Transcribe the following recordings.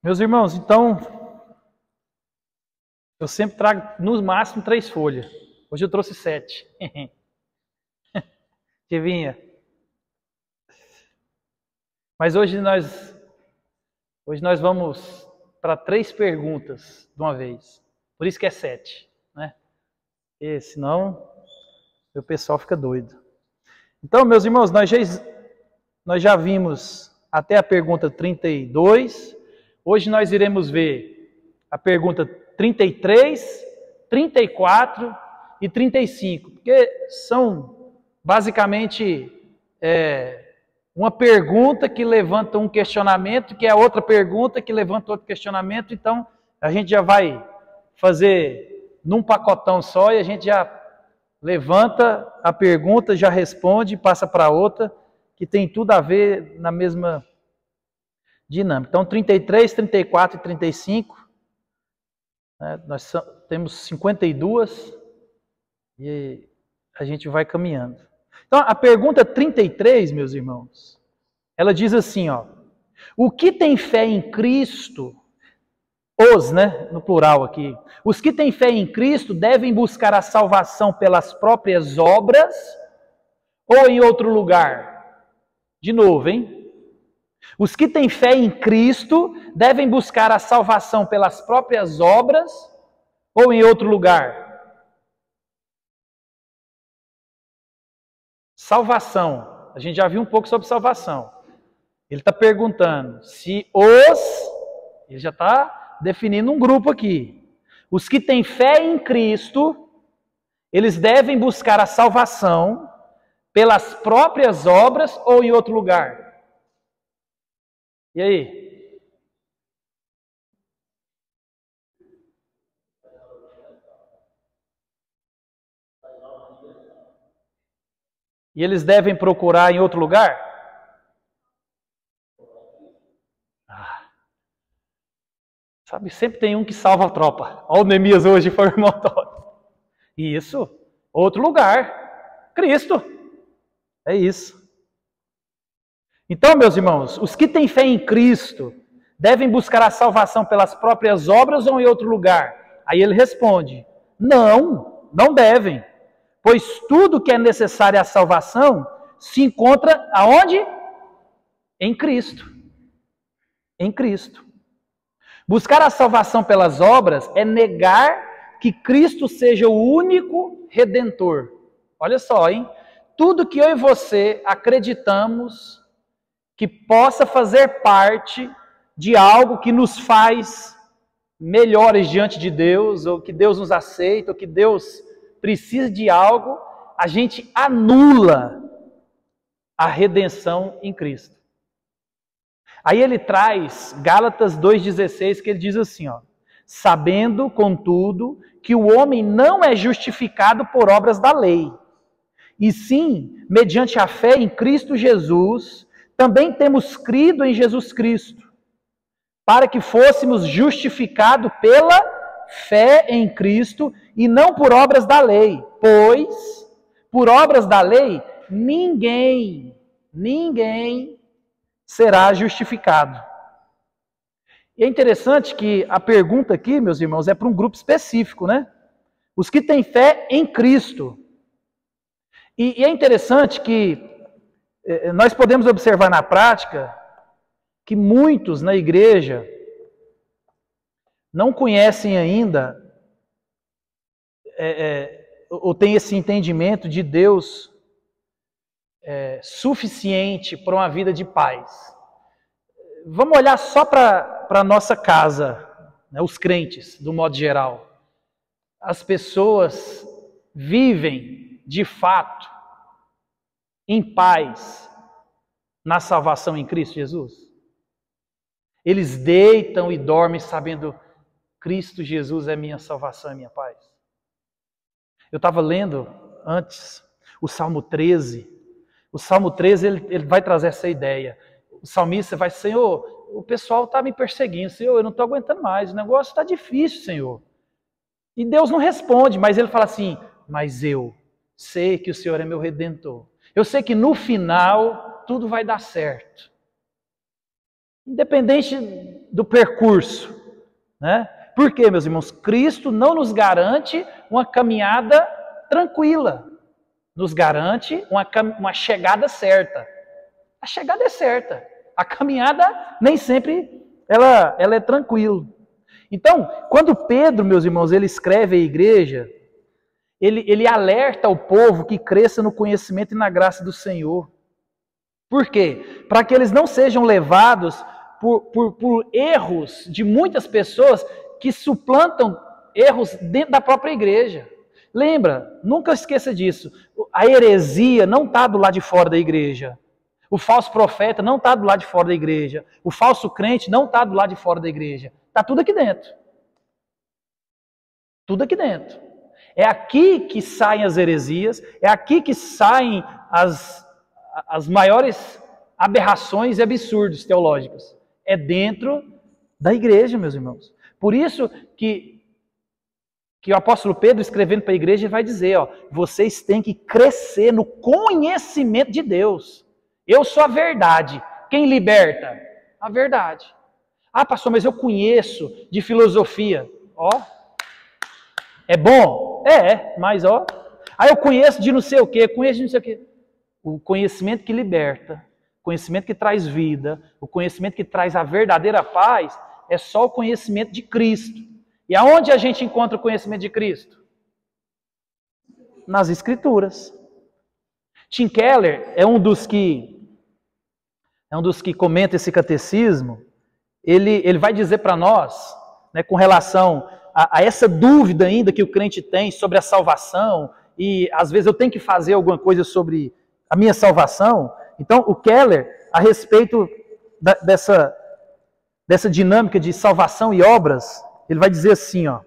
Meus irmãos, então, eu sempre trago no máximo 3 folhas. Hoje eu trouxe 7. Adivinha? Mas hoje nós vamos para 3 perguntas de uma vez. Por isso que é 7, né? E senão o pessoal fica doido. Então, meus irmãos, nós já vimos até a pergunta 32. Hoje nós iremos ver a pergunta 33, 34 e 35, porque são basicamente uma pergunta que levanta um questionamento, que é outra pergunta que levanta outro questionamento. Então, a gente já vai fazer num pacotão só e a gente já levanta a pergunta, já responde e passa para outra, que tem tudo a ver na mesma dinâmica. Então, 33, 34 e 35, né, nós temos 52 e a gente vai caminhando. Então, a pergunta 33, meus irmãos, ela diz assim, ó: o que tem fé em Cristo, né, no plural aqui, os que têm fé em Cristo devem buscar a salvação pelas próprias obras ou em outro lugar? De novo, hein? Os que têm fé em Cristo devem buscar a salvação pelas próprias obras ou em outro lugar? Salvação. A gente já viu um pouco sobre salvação. Ele está perguntando se ele já está definindo um grupo aqui. Os que têm fé em Cristo, eles devem buscar a salvação pelas próprias obras ou em outro lugar? E aí? E eles devem procurar em outro lugar? Sabe, sempre tem um que salva a tropa. Olha o Neemias hoje, foi o irmão todo. Isso, outro lugar. Cristo. É isso. Então, meus irmãos, os que têm fé em Cristo devem buscar a salvação pelas próprias obras ou em outro lugar? Aí ele responde: não devem. Pois tudo que é necessário à salvação se encontra aonde? Em Cristo. Em Cristo. Buscar a salvação pelas obras é negar que Cristo seja o único Redentor. Olha só, hein? Tudo que eu e você acreditamos que possa fazer parte de algo que nos faz melhores diante de Deus, ou que Deus nos aceita, ou que Deus precisa de algo, a gente anula a redenção em Cristo. Aí ele traz Gálatas 2,16, que ele diz assim, ó: sabendo, contudo, que o homem não é justificado por obras da lei, e sim, mediante a fé em Cristo Jesus, também temos crido em Jesus Cristo, para que fôssemos justificados pela fé em Cristo e não por obras da lei, pois por obras da lei ninguém será justificado. E é interessante que a pergunta aqui, meus irmãos, é para um grupo específico, né? Os que têm fé em Cristo. E é interessante que nós podemos observar na prática que muitos na igreja não conhecem ainda ou têm esse entendimento de Deus suficiente para uma vida de paz. Vamos olhar só para a nossa casa, né, os crentes, do modo geral. As pessoas vivem, de fato, em paz, na salvação em Cristo Jesus? Eles deitam e dormem sabendo: Cristo Jesus é minha salvação e minha paz. Eu estava lendo antes o Salmo 13. O Salmo 13 ele vai trazer essa ideia. O salmista vai: Senhor, o pessoal está me perseguindo. Senhor, eu não estou aguentando mais. O negócio está difícil, Senhor. E Deus não responde, mas ele fala assim: mas eu sei que o Senhor é meu Redentor. Eu sei que no final tudo vai dar certo. Independente do percurso, né? Por quê, meus irmãos? Cristo não nos garante uma caminhada tranquila, nos garante uma chegada certa. A chegada é certa, a caminhada nem sempre ela é tranquila. Então, quando Pedro, meus irmãos, ele escreve à igreja, ele alerta o povo que cresça no conhecimento e na graça do Senhor. Por quê? Para que eles não sejam levados por erros de muitas pessoas que suplantam erros dentro da própria igreja. Lembra, nunca esqueça disso, a heresia não está do lado de fora da igreja. O falso profeta não está do lado de fora da igreja. O falso crente não está do lado de fora da igreja. Está tudo aqui dentro. Tudo aqui dentro. É aqui que saem as heresias, é aqui que saem as maiores aberrações e absurdos teológicos. É dentro da igreja, meus irmãos. Por isso que o apóstolo Pedro, escrevendo para a igreja, vai dizer, ó, vocês têm que crescer no conhecimento de Deus. Eu sou a verdade. Quem liberta? A verdade. Ah, pastor, mas eu conheço de filosofia. Ó, é bom? Mas ó. Ah, eu conheço de não sei o quê, conheço de não sei o quê. O conhecimento que liberta, o conhecimento que traz vida, o conhecimento que traz a verdadeira paz, é só o conhecimento de Cristo. E aonde a gente encontra o conhecimento de Cristo? Nas Escrituras. Tim Keller é um dos que comenta esse catecismo. Ele vai dizer para nós, né, com relação a essa dúvida ainda que o crente tem sobre a salvação, e às vezes eu tenho que fazer alguma coisa sobre a minha salvação. Então, o Keller, a respeito dessa dinâmica de salvação e obras, ele vai dizer assim, ó,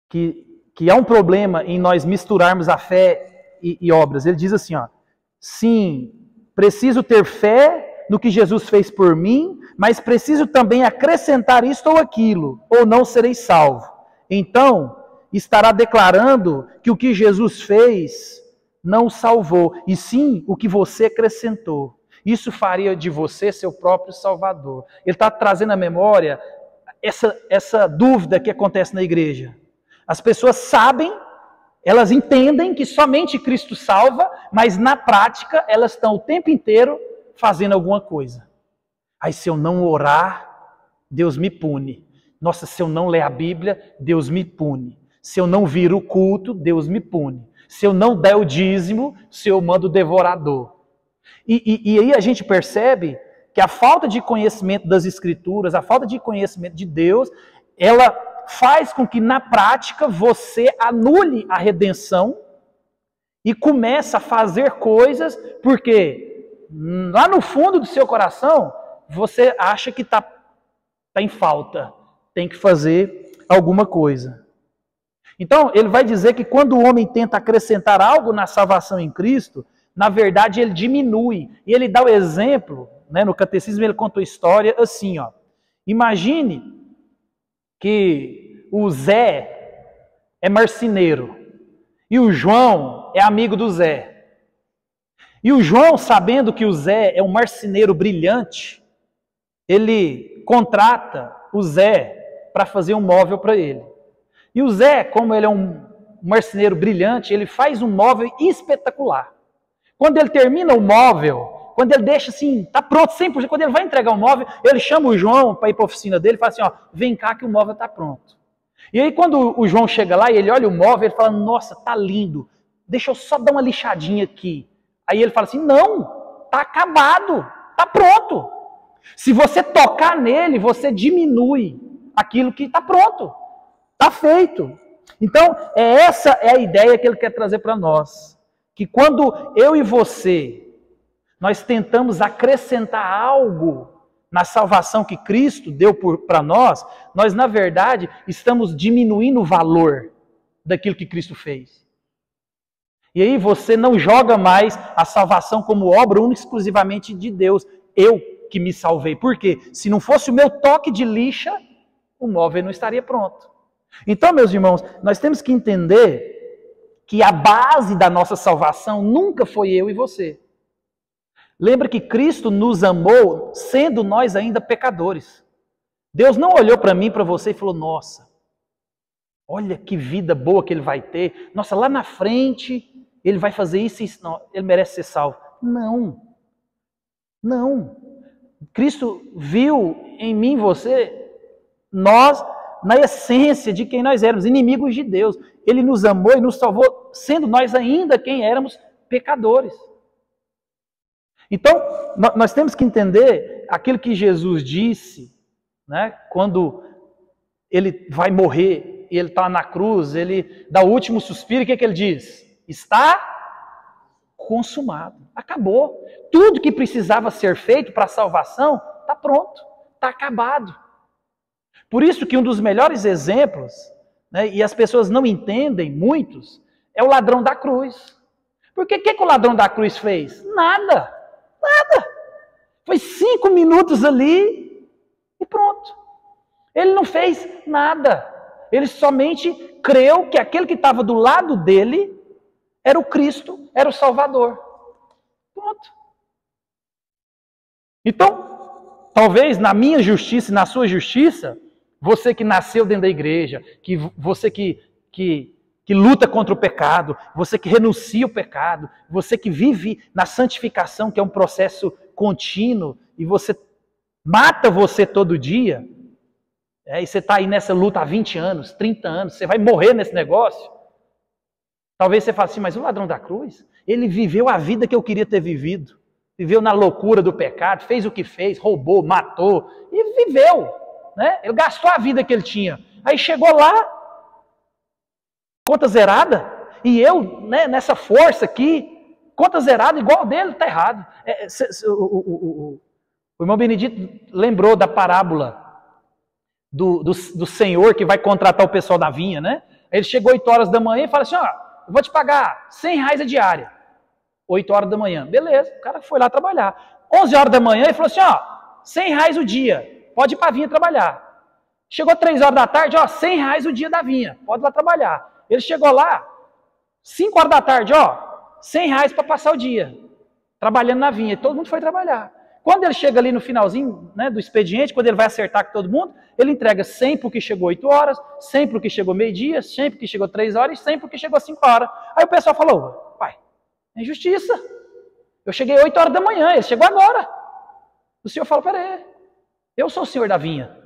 que há um problema em nós misturarmos a fé e obras. Ele diz assim, ó, sim, preciso ter fé no que Jesus fez por mim, mas preciso também acrescentar isto ou aquilo, ou não serei salvo. Então, estará declarando que o que Jesus fez não o salvou, e sim o que você acrescentou. Isso faria de você seu próprio Salvador. Ele está trazendo à memória essa dúvida que acontece na igreja. As pessoas sabem, elas entendem que somente Cristo salva, mas na prática elas estão o tempo inteiro fazendo alguma coisa. Aí se eu não orar, Deus me pune. Nossa, se eu não ler a Bíblia, Deus me pune. Se eu não vir o culto, Deus me pune. Se eu não der o dízimo, o Senhor manda o devorador. E aí a gente percebe que a falta de conhecimento das Escrituras, a falta de conhecimento de Deus, ela faz com que na prática você anule a redenção e comece a fazer coisas porque lá no fundo do seu coração você acha que está em falta, tem que fazer alguma coisa. Então ele vai dizer que quando o homem tenta acrescentar algo na salvação em Cristo, na verdade ele diminui. E ele dá o exemplo, né, no catecismo ele conta a história assim, ó. Imagine que o Zé é marceneiro e o João é amigo do Zé. E o João, sabendo que o Zé é um marceneiro brilhante, ele contrata o Zé para fazer um móvel para ele. E o Zé, como ele é um marceneiro brilhante, ele faz um móvel espetacular. Quando ele termina o móvel, quando ele deixa assim, está pronto 100%, quando ele vai entregar o móvel, ele chama o João para ir para a oficina dele e fala assim, ó, vem cá que o móvel está pronto. E aí quando o João chega lá e ele olha o móvel, ele fala, nossa, tá lindo, deixa eu só dar uma lixadinha aqui. Aí ele fala assim, não, está acabado, está pronto. Se você tocar nele, você diminui aquilo que está pronto, está feito. Então, essa é a ideia que ele quer trazer para nós. Que quando eu e você, nós tentamos acrescentar algo na salvação que Cristo deu para nós, nós, na verdade, estamos diminuindo o valor daquilo que Cristo fez. E aí você não joga mais a salvação como obra única e exclusivamente de Deus. Eu que me salvei. Por quê? Se não fosse o meu toque de lixa, o móvel não estaria pronto. Então, meus irmãos, nós temos que entender que a base da nossa salvação nunca foi eu e você. Lembra que Cristo nos amou sendo nós ainda pecadores. Deus não olhou para mim, para você e falou, nossa, olha que vida boa que ele vai ter. Nossa, lá na frente ele vai fazer isso e isso. Não, ele merece ser salvo. Não. Não. Cristo viu em mim e você, nós, na essência de quem nós éramos, inimigos de Deus. Ele nos amou e nos salvou, sendo nós ainda quem éramos pecadores. Então, nós temos que entender aquilo que Jesus disse, né, quando ele vai morrer e ele está na cruz, ele dá o último suspiro, o que ele diz? Está consumado, acabou. Tudo que precisava ser feito para a salvação está pronto, está acabado. Por isso que um dos melhores exemplos, né, e as pessoas não entendem, muitos, é o ladrão da cruz. Porque o que o ladrão da cruz fez? Nada. Foi 5 minutos ali e pronto. Ele não fez nada. Ele somente creu que aquele que estava do lado dele era o Cristo, era o Salvador. Pronto. Então, talvez na minha justiça e na sua justiça, você que nasceu dentro da igreja, você que luta contra o pecado, você que renuncia ao pecado, você que vive na santificação, que é um processo contínuo, e você mata você todo dia, e você está aí nessa luta há 20 anos, 30 anos, você vai morrer nesse negócio. Talvez você fale assim, mas o ladrão da cruz, ele viveu a vida que eu queria ter vivido. Viveu na loucura do pecado, fez o que fez, roubou, matou, e viveu. Né? Ele gastou a vida que ele tinha. Aí chegou lá, conta zerada, e eu, né, nessa força aqui, conta zerada igual dele, está errado. O irmão Benedito lembrou da parábola do senhor que vai contratar o pessoal da vinha, né? Ele chegou 8 horas da manhã e fala assim, ó, eu vou te pagar R$100 a diária. 8 horas da manhã. Beleza, o cara foi lá trabalhar. 11 horas da manhã ele falou assim, ó, R$100 o dia, pode ir para a vinha trabalhar. Chegou 3 horas da tarde, ó, R$100 o dia da vinha, pode ir lá trabalhar. Ele chegou lá, 5 horas da tarde, ó, R$100 para passar o dia, trabalhando na vinha. E todo mundo foi trabalhar. Quando ele chega ali no finalzinho, né, do expediente, quando ele vai acertar com todo mundo, ele entrega 100 para o que chegou 8 horas, 100 para o que chegou meio-dia, 100 para o que chegou 3 horas e 100 para o que chegou 5 horas. Aí o pessoal falou, pai, é injustiça. Eu cheguei 8 horas da manhã, ele chegou agora. O senhor fala, peraí, eu sou o senhor da vinha.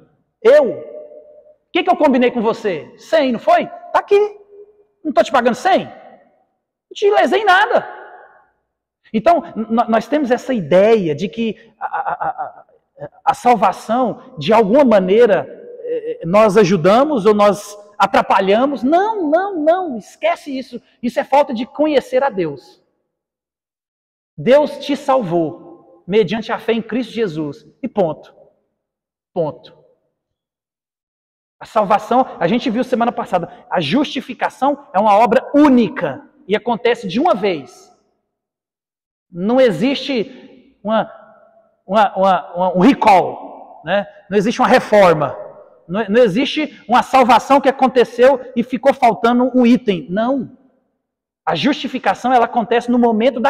O que eu combinei com você? 100, não foi? Tá aqui. Não estou te pagando 100? Não te lesei nada. Então, nós temos essa ideia de que a salvação, de alguma maneira, nós ajudamos ou nós atrapalhamos. Não, esquece isso. Isso é falta de conhecer a Deus. Deus te salvou, mediante a fé em Cristo Jesus. E ponto. Ponto. A salvação, a gente viu semana passada, a justificação é uma obra única e acontece de uma vez. Não existe um recall, né? Não existe uma reforma, não existe uma salvação que aconteceu e ficou faltando um item. Não. A justificação ela acontece no momento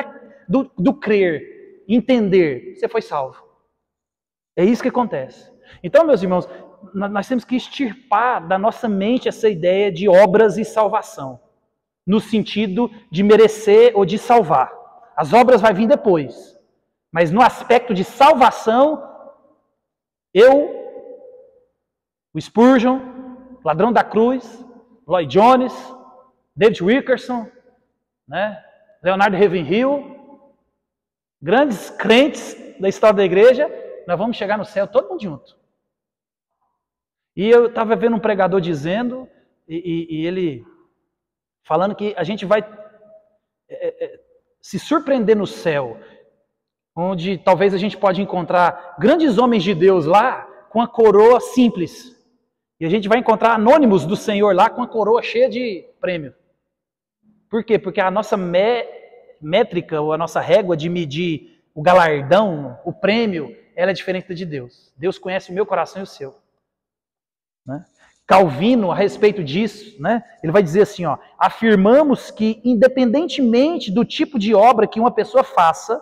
do crer, entender, você foi salvo. É isso que acontece. Então, meus irmãos, nós temos que extirpar da nossa mente essa ideia de obras e salvação, no sentido de merecer ou de salvar. As obras vão vir depois. Mas no aspecto de salvação, o Spurgeon, Ladrão da Cruz, Lloyd Jones, David Wilkerson, né, Leonardo Ravenhill, grandes crentes da história da igreja, nós vamos chegar no céu todo mundo junto. E eu estava vendo um pregador dizendo, e ele falando que a gente vai se surpreender no céu, onde talvez a gente pode encontrar grandes homens de Deus lá com a coroa simples. E a gente vai encontrar anônimos do Senhor lá com a coroa cheia de prêmio. Por quê? Porque a nossa métrica, ou a nossa régua de medir o galardão, o prêmio, ela é diferente da de Deus. Deus conhece o meu coração e o seu. Né? Calvino, a respeito disso, né, ele vai dizer assim, ó, afirmamos que, independentemente do tipo de obra que uma pessoa faça,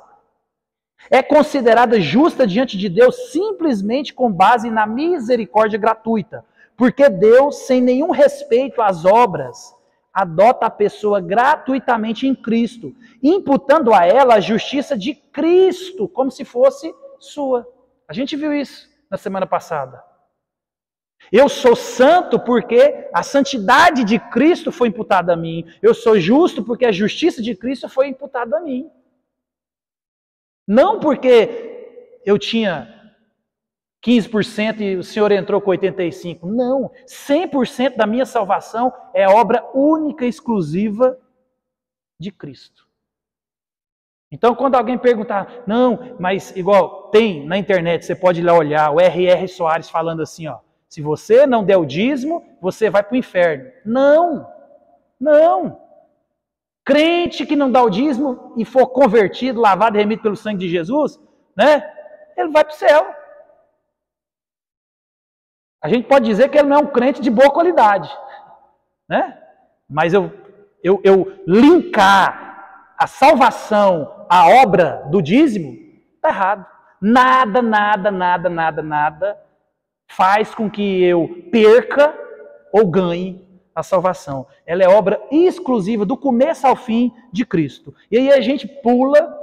É considerada justa diante de Deus simplesmente com base na misericórdia gratuita. Porque Deus, sem nenhum respeito às obras, adota a pessoa gratuitamente em Cristo, imputando a ela a justiça de Cristo, como se fosse sua. A gente viu isso na semana passada. Eu sou santo porque a santidade de Cristo foi imputada a mim. Eu sou justo porque a justiça de Cristo foi imputada a mim. Não porque eu tinha 15% e o Senhor entrou com 85%. Não, 100% da minha salvação é obra única e exclusiva de Cristo. Então, quando alguém perguntar, não, mas igual tem na internet, você pode ir lá olhar, o R.R. Soares falando assim, ó, se você não der o dízimo, você vai para o inferno. Não, não. Crente que não dá o dízimo e for convertido, lavado e remido pelo sangue de Jesus, né, ele vai para o céu. A gente pode dizer que ele não é um crente de boa qualidade, né? Mas eu linkar a salvação à obra do dízimo, está errado. Nada faz com que eu perca ou ganhe a salvação. Ela é obra exclusiva, do começo ao fim, de Cristo. E aí a gente pula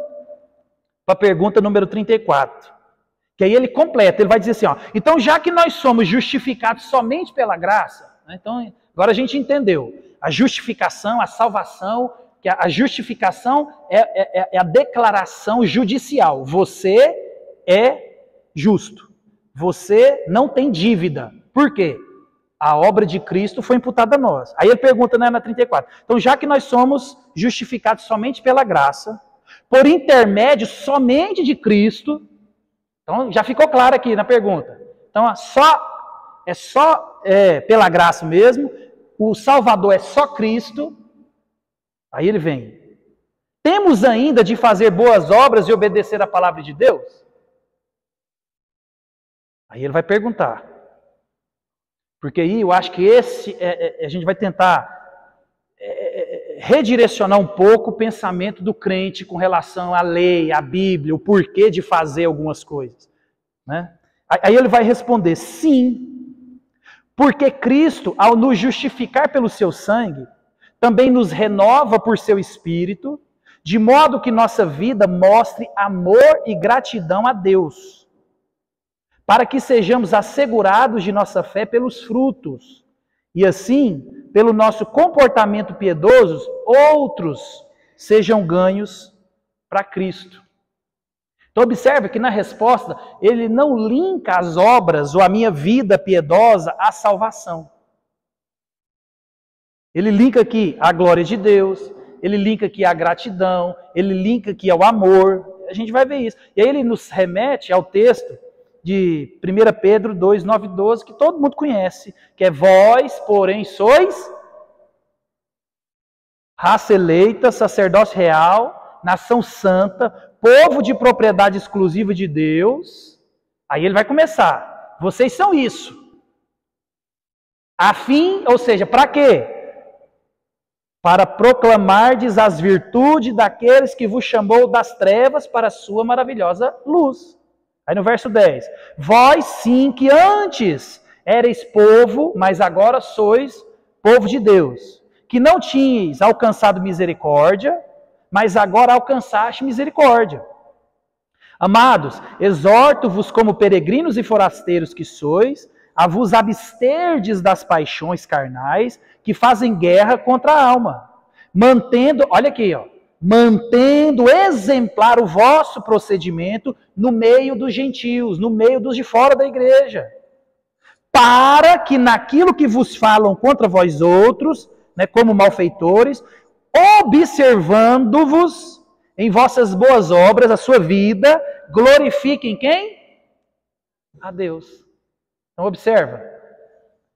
para a pergunta número 34. Que aí ele completa, ele vai dizer assim, ó, então já que nós somos justificados somente pela graça, né, então agora a gente entendeu, a justificação, a salvação, que a justificação é a declaração judicial, você é justo, você não tem dívida, por quê? A obra de Cristo foi imputada a nós. Aí ele pergunta, né, na 34, então já que nós somos justificados somente pela graça, por intermédio somente de Cristo. Então, já ficou claro aqui na pergunta. Então, é só pela graça mesmo, o Salvador é só Cristo. Aí ele vem. Temos ainda de fazer boas obras e obedecer a palavra de Deus? Aí ele vai perguntar. Porque aí eu acho que a gente vai tentar redirecionar um pouco o pensamento do crente com relação à lei, à Bíblia, o porquê de fazer algumas coisas. Né? Aí ele vai responder, sim, porque Cristo, ao nos justificar pelo seu sangue, também nos renova por seu Espírito, de modo que nossa vida mostre amor e gratidão a Deus, para que sejamos assegurados de nossa fé pelos frutos, e assim, pelo nosso comportamento piedoso, outros sejam ganhos para Cristo. Então observe que na resposta, ele não linka as obras ou a minha vida piedosa à salvação. Ele linka aqui a glória de Deus, ele linka aqui a gratidão, ele linka aqui ao amor, a gente vai ver isso. E aí ele nos remete ao texto de 1 Pedro 2, 9 e 12, que todo mundo conhece, que é vós, porém, sois raça eleita, sacerdócio real, nação santa, povo de propriedade exclusiva de Deus. Aí ele vai começar. Vocês são isso. A fim, ou seja, para quê? Para proclamardes as virtudes daqueles que vos chamou das trevas para a sua maravilhosa luz. Aí no verso 10. Vós sim que antes erais povo, mas agora sois povo de Deus. Que não tinhais alcançado misericórdia, mas agora alcançaste misericórdia. Amados, exorto-vos como peregrinos e forasteiros que sois, a vos absterdes das paixões carnais que fazem guerra contra a alma, mantendo, olha aqui, ó, mantendo exemplar o vosso procedimento no meio dos gentios, no meio dos de fora da igreja, para que naquilo que vos falam contra vós outros, né, como malfeitores, observando-vos em vossas boas obras, a sua vida, glorifiquem quem? A Deus. Então observa,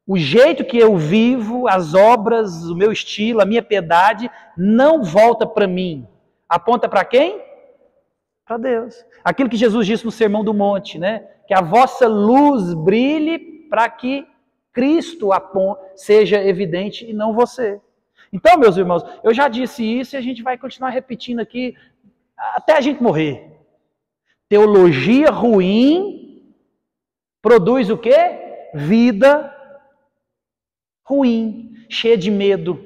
o jeito que eu vivo, as obras, o meu estilo, a minha piedade, não volta para mim. Aponta para quem? Para Deus. Aquilo que Jesus disse no Sermão do Monte, né? Que a vossa luz brilhe para que Cristo seja evidente e não você. Então, meus irmãos, eu já disse isso e a gente vai continuar repetindo aqui até a gente morrer. Teologia ruim produz o quê? Vida ruim, cheia de medo,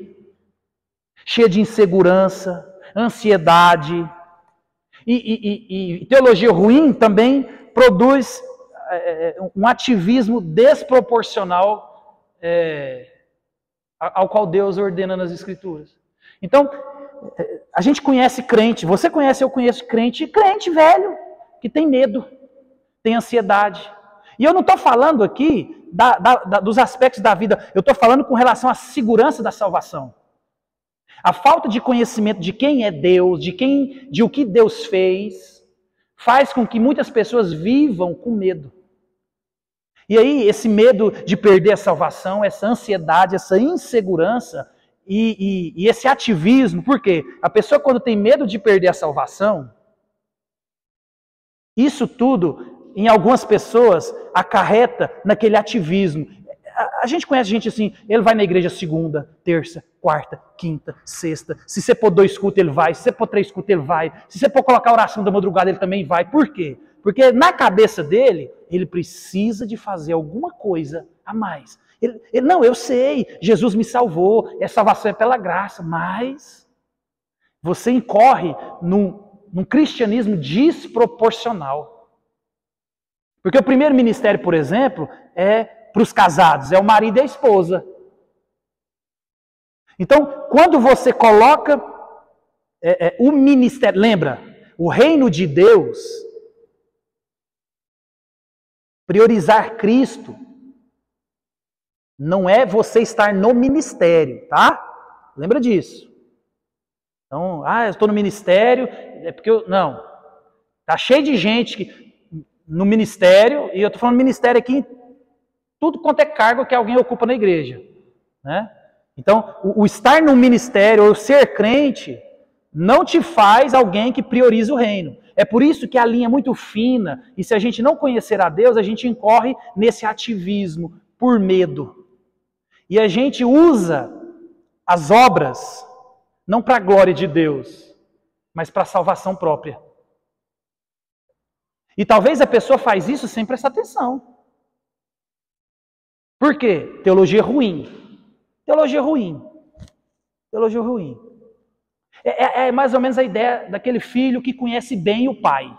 cheia de insegurança, ansiedade. E teologia ruim também produz um ativismo desproporcional ao qual Deus ordena nas Escrituras. Então, a gente conhece crente, você conhece, eu conheço crente velho, que tem medo, tem ansiedade. E eu não estou falando aqui dos aspectos da vida, eu estou falando com relação à segurança da salvação. A falta de conhecimento de quem é Deus, de o que Deus fez, faz com que muitas pessoas vivam com medo. E aí, esse medo de perder a salvação, essa ansiedade, essa insegurança e esse ativismo, por quê? A pessoa, quando tem medo de perder a salvação, isso tudo, em algumas pessoas, acarreta naquele ativismo. A gente conhece gente assim, ele vai na igreja segunda, terça, quarta, quinta, sexta. Se você pôr 2 cultos, ele vai. Se você pôr 3 cultos, ele vai. Se você pôr colocar oração da madrugada, ele também vai. Por quê? Porque na cabeça dele, ele precisa de fazer alguma coisa a mais. Não, eu sei, Jesus me salvou, salvação é pela graça, mas você incorre num cristianismo desproporcional. Porque o primeiro ministério, por exemplo, para os casados, é o marido e a esposa. Então, quando você coloca o ministério, lembra, o reino de Deus, priorizar Cristo, não é você estar no ministério, tá? Lembra disso. Então, eu estou no ministério, é porque não. Tá cheio de gente no ministério, e eu estou falando ministério aqui, tudo quanto é cargo que alguém ocupa na igreja, né? Então, o estar no ministério, ou ser crente, não te faz alguém que prioriza o reino. É por isso que a linha é muito fina, e se a gente não conhecer a Deus, a gente incorre nesse ativismo por medo. E a gente usa as obras, não para a glória de Deus, mas para a salvação própria. E talvez a pessoa faz isso sem prestar atenção. Por quê? Teologia ruim. Teologia ruim. Teologia ruim. É mais ou menos a ideia daquele filho que conhece bem o pai.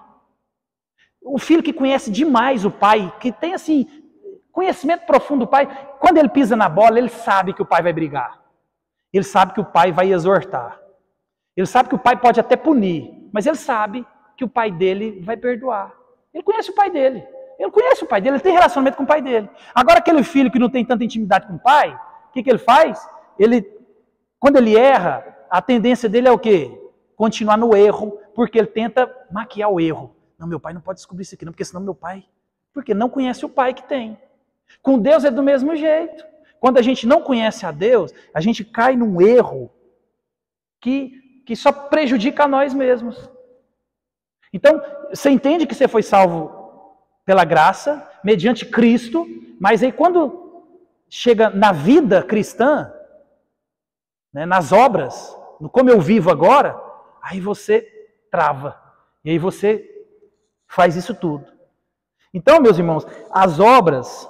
O filho que conhece demais o pai, que tem assim, conhecimento profundo do pai, quando ele pisa na bola, ele sabe que o pai vai brigar. Ele sabe que o pai vai exortar. Ele sabe que o pai pode até punir, mas ele sabe que o pai dele vai perdoar. Ele conhece o pai dele. Ele conhece o pai dele, ele tem relacionamento com o pai dele. Agora aquele filho que não tem tanta intimidade com o pai, o que ele faz? Quando ele erra, a tendência dele é o quê? Continuar no erro, porque ele tenta maquiar o erro. Não, meu pai não pode descobrir isso aqui, não, porque senão meu pai... Porque não conhece o pai que tem. Com Deus é do mesmo jeito. Quando a gente não conhece a Deus, a gente cai num erro que só prejudica a nós mesmos. Então, você entende que você foi salvo pela graça, mediante Cristo, mas aí quando chega na vida cristã, né, nas obras, no como eu vivo agora, aí você trava. E aí você faz isso tudo. Então, meus irmãos, as obras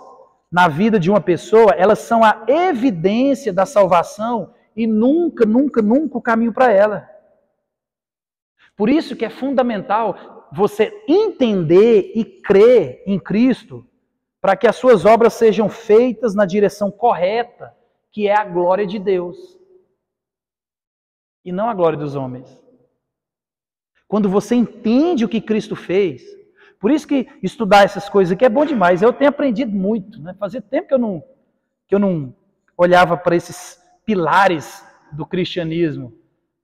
na vida de uma pessoa, elas são a evidência da salvação e nunca, nunca, nunca o caminho para ela. Por isso que é fundamental você entender e crer em Cristo para que as suas obras sejam feitas na direção correta, que é a glória de Deus. E não a glória dos homens. Quando você entende o que Cristo fez, por isso que estudar essas coisas aqui é bom demais. Eu tenho aprendido muito, né? Fazia tempo que eu não olhava para esses pilares do cristianismo.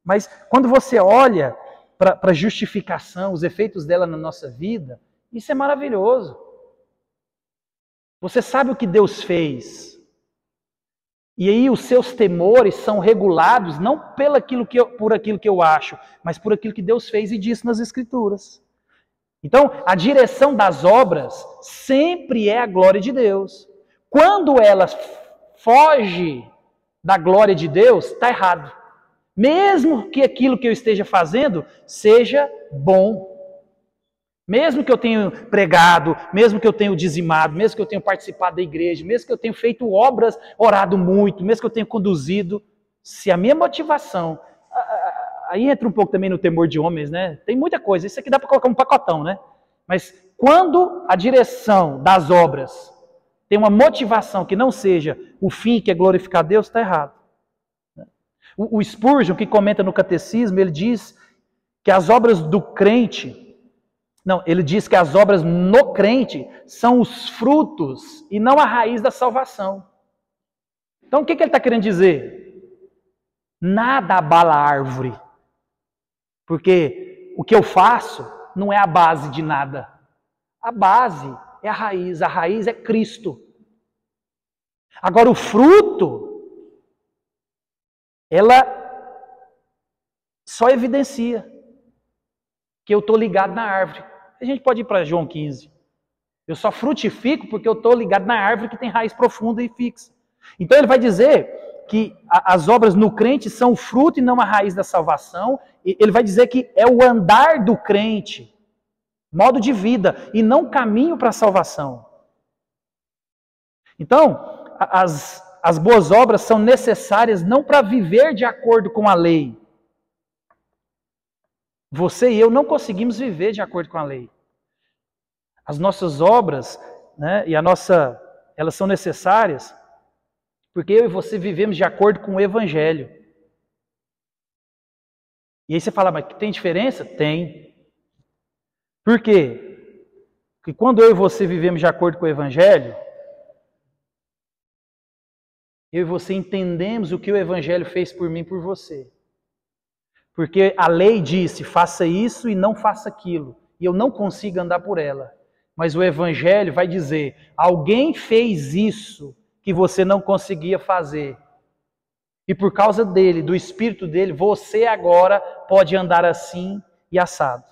Mas quando você olha para a justificação, os efeitos dela na nossa vida, isso é maravilhoso. Você sabe o que Deus fez. E aí os seus temores são regulados não por aquilo que eu acho, mas por aquilo que Deus fez e disse nas Escrituras. Então, a direção das obras sempre é a glória de Deus. Quando ela foge da glória de Deus, está errado. Mesmo que aquilo que eu esteja fazendo seja bom. Mesmo que eu tenha pregado, mesmo que eu tenha dizimado, mesmo que eu tenha participado da igreja, mesmo que eu tenha feito obras, orado muito, mesmo que eu tenha conduzido, se a minha motivação... Aí entra um pouco também no temor de homens, né? Tem muita coisa, isso aqui dá para colocar um pacotão, né? Mas quando a direção das obras tem uma motivação que não seja o fim, que é glorificar a Deus, está errado. O Spurgeon, que comenta no Catecismo, ele diz que as obras do crente... Não, ele diz que as obras no crente são os frutos e não a raiz da salvação. Então o que ele está querendo dizer? Nada abala a árvore. Porque o que eu faço não é a base de nada. A base é a raiz é Cristo. Agora o fruto, ela só evidencia que eu estou ligado na árvore. A gente pode ir para João 15. Eu só frutifico porque eu estou ligado na árvore que tem raiz profunda e fixa. Então ele vai dizer que as obras no crente são o fruto e não a raiz da salvação. Ele vai dizer que é o andar do crente, modo de vida, e não caminho para a salvação. Então, as boas obras são necessárias não para viver de acordo com a lei. Você e eu não conseguimos viver de acordo com a lei. As nossas obras, né, elas são necessárias porque eu e você vivemos de acordo com o Evangelho. E aí você fala, mas tem diferença? Tem. Por quê? Porque quando eu e você vivemos de acordo com o Evangelho, eu e você entendemos o que o Evangelho fez por mim e por você. Porque a lei disse, faça isso e não faça aquilo. E eu não consigo andar por ela. Mas o Evangelho vai dizer, alguém fez isso que você não conseguia fazer. E por causa dele, do Espírito dele, você agora pode andar assim e assado.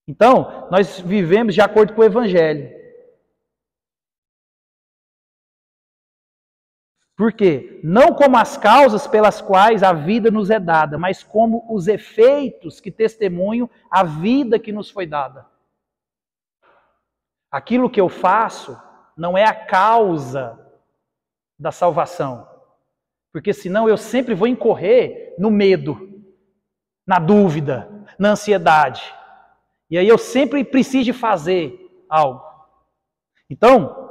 Então, nós vivemos de acordo com o Evangelho. Por quê? Não como as causas pelas quais a vida nos é dada, mas como os efeitos que testemunham a vida que nos foi dada. Aquilo que eu faço não é a causa da salvação. Porque senão eu sempre vou incorrer no medo, na dúvida, na ansiedade. E aí eu sempre preciso de fazer algo. Então,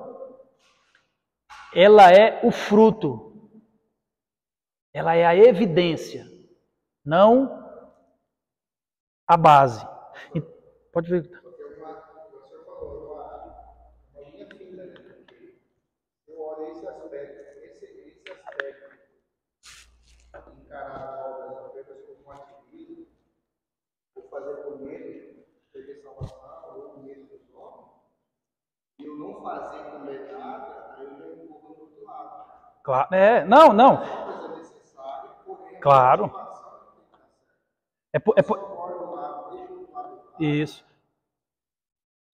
ela é o fruto. Ela é a evidência, não a base. Pode ver. Fazer por medo, perder salvação, ou medo dos homens, e eu não fazer com verdade, aí eu já empurro do outro lado. Claro, não. As obras é necessário, porém, Claro. a motivação não tem que estar certa. Você acorda um lado, deixa o outro lado. Isso.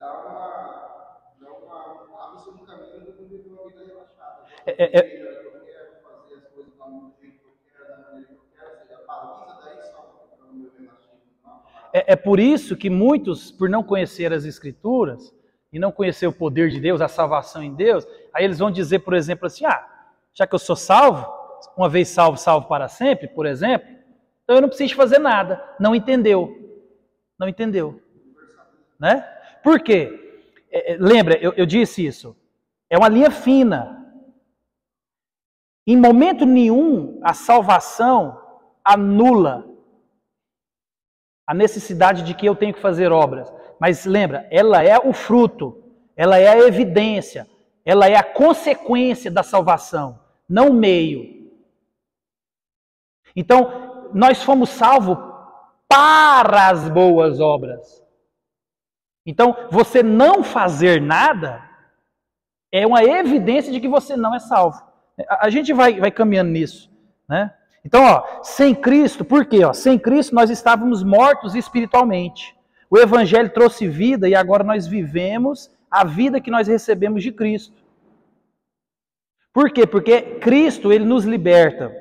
Abre um caminho do que viver uma vida relaxada. Eu quero fazer as coisas do jeito que eu quero, da maneira que eu quero, ou seja, a baliza daí só para o meu relaxismo. É por isso que muitos, por não conhecer as Escrituras, e não conhecer o poder de Deus, a salvação em Deus, aí eles vão dizer, por exemplo, assim, já que eu sou salvo, uma vez salvo, salvo para sempre, por exemplo, então eu não preciso fazer nada. Não entendeu. Não entendeu. Né? Por quê? Lembra, eu disse isso. É uma linha fina. Em momento nenhum, a salvação anula a necessidade de que eu tenho que fazer obras. Mas lembra, ela é o fruto, ela é a evidência, ela é a consequência da salvação, não o meio. Então, nós fomos salvos para as boas obras. Então, você não fazer nada é uma evidência de que você não é salvo. A gente vai caminhando nisso, né? Então, sem Cristo, por quê? Sem Cristo nós estávamos mortos espiritualmente. O Evangelho trouxe vida e agora nós vivemos a vida que nós recebemos de Cristo. Por quê? Porque Cristo, ele nos liberta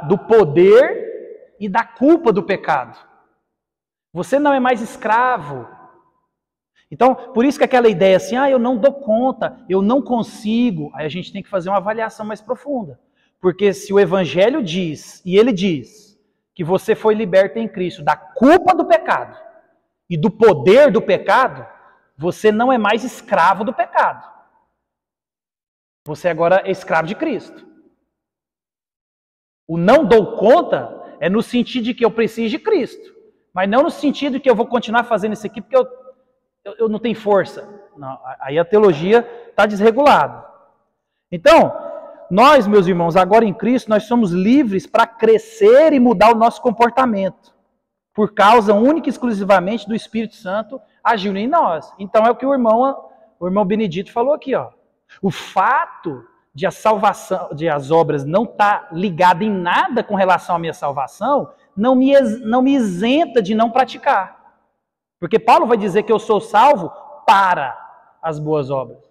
do poder e da culpa do pecado. Você não é mais escravo. Então, por isso que aquela ideia assim, eu não dou conta, eu não consigo, aí a gente tem que fazer uma avaliação mais profunda. Porque se o Evangelho diz, e ele diz, que você foi liberto em Cristo da culpa do pecado e do poder do pecado, você não é mais escravo do pecado. Você agora é escravo de Cristo. O não dou conta é no sentido de que eu preciso de Cristo, mas não no sentido de que eu vou continuar fazendo isso aqui porque eu não tenho força. Não, aí a teologia está desregulada. Então, nós, meus irmãos, agora em Cristo, nós somos livres para crescer e mudar o nosso comportamento, por causa única e exclusivamente do Espírito Santo agindo em nós. Então é o que o irmão Benedito falou aqui, ó. O fato de a salvação, de as obras não estar ligada em nada com relação à minha salvação, não me isenta de não praticar. Porque Paulo vai dizer que eu sou salvo para as boas obras.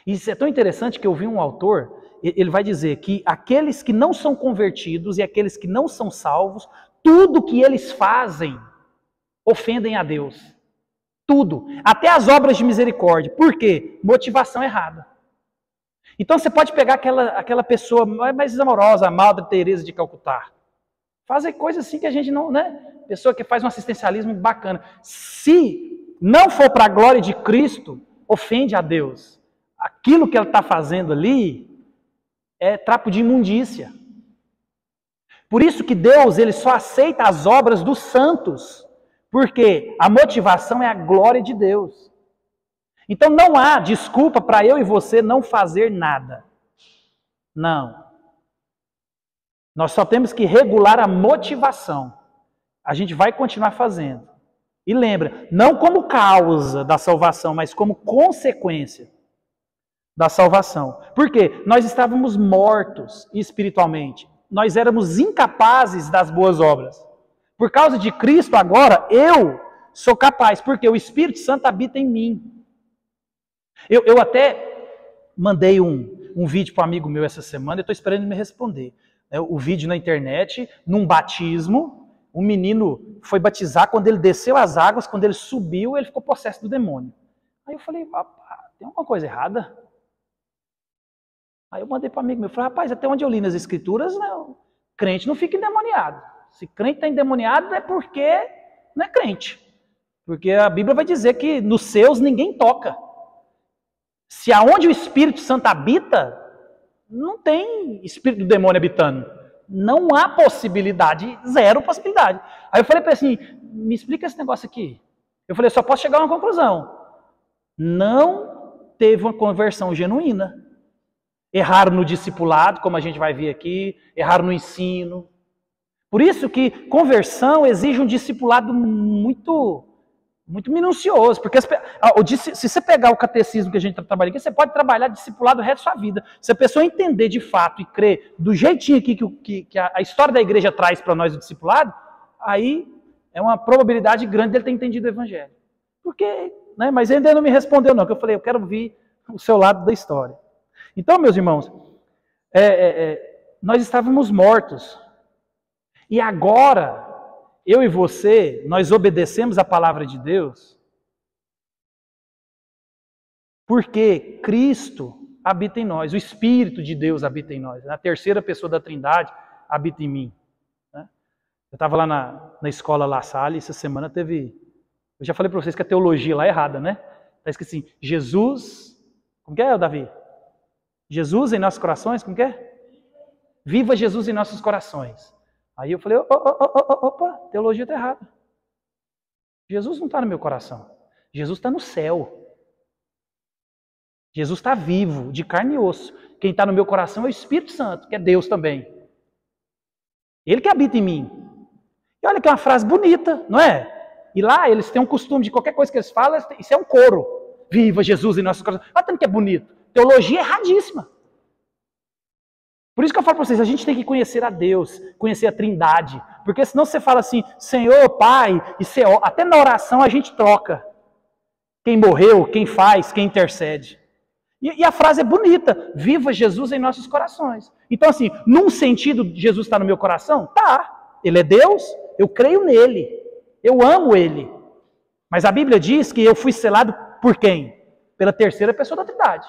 Isso é tão interessante que eu vi um autor, ele vai dizer que aqueles que não são convertidos e aqueles que não são salvos, tudo que eles fazem ofendem a Deus. Tudo. Até as obras de misericórdia. Por quê? Motivação errada. Então você pode pegar aquela pessoa mais amorosa, a Madre Teresa de Calcutá. Fazer coisas assim que a gente não, né? Pessoa que faz um assistencialismo bacana. Se não for para a glória de Cristo, ofende a Deus. Aquilo que ela está fazendo ali é trapo de imundícia. Por isso que Deus ele só aceita as obras dos santos, porque a motivação é a glória de Deus. Então não há desculpa para eu e você não fazer nada. Não. Nós só temos que regular a motivação. A gente vai continuar fazendo. E lembra, não como causa da salvação, mas como consequência da salvação. Por quê? Nós estávamos mortos espiritualmente. Nós éramos incapazes das boas obras. Por causa de Cristo, agora, eu sou capaz, porque o Espírito Santo habita em mim. Eu até mandei um vídeo para um amigo meu essa semana, eu estou esperando ele me responder. O vídeo na internet, num batismo, um menino foi batizar, quando ele desceu as águas, quando ele subiu, ele ficou possesso do demônio. Aí eu falei, tem alguma coisa errada? Aí eu mandei para um amigo meu, eu falei, rapaz, até onde eu li nas escrituras, não, crente não fica endemoniado. Se crente está endemoniado é porque não é crente. Porque a Bíblia vai dizer que nos seus ninguém toca. Se aonde o Espírito Santo habita, não tem espírito do demônio habitando. Não há possibilidade, zero possibilidade. Aí eu falei para ele assim, me explica esse negócio aqui. Eu falei, só posso chegar a uma conclusão. Não teve uma conversão genuína. Erraram no discipulado, como a gente vai ver aqui, erraram no ensino. Por isso que conversão exige um discipulado muito minucioso, porque se você pegar o catecismo que a gente está trabalhando aqui, você pode trabalhar discipulado o resto da sua vida. Se a pessoa entender de fato e crer do jeitinho aqui que a história da igreja traz para nós o discipulado, aí é uma probabilidade grande dele ter entendido o evangelho. Porque, né, mas ainda não me respondeu não, que eu falei, eu quero ouvir o seu lado da história. Então, meus irmãos, nós estávamos mortos. E agora, eu e você, nós obedecemos a palavra de Deus porque Cristo habita em nós, o Espírito de Deus habita em nós. A terceira pessoa da Trindade habita em mim. Né? Eu estava lá na escola La Salle, essa semana teve... Eu já falei para vocês que a teologia lá é errada, né? Está escrito assim, Jesus... Como que é, Davi? Jesus em nossos corações, como que é? Viva Jesus em nossos corações. Aí eu falei, opa, teologia está errada. Jesus não está no meu coração. Jesus está no céu. Jesus está vivo, de carne e osso. Quem está no meu coração é o Espírito Santo, que é Deus também. Ele que habita em mim. E olha que é uma frase bonita, não é? E lá eles têm um costume de qualquer coisa que eles falam, isso é um coro. Viva Jesus em nossos corações. Olha tanto que é bonito. Teologia erradíssima. Por isso que eu falo para vocês, a gente tem que conhecer a Deus, conhecer a Trindade. Porque senão você fala assim, Senhor, Pai, e você, até na oração a gente troca. Quem morreu, quem faz, quem intercede. E a frase é bonita, viva Jesus em nossos corações. Então assim, num sentido, Jesus está no meu coração? Tá. Ele é Deus, Eu creio nele. Eu amo ele. Mas a Bíblia diz que eu fui selado por quem? Pela terceira pessoa da Trindade.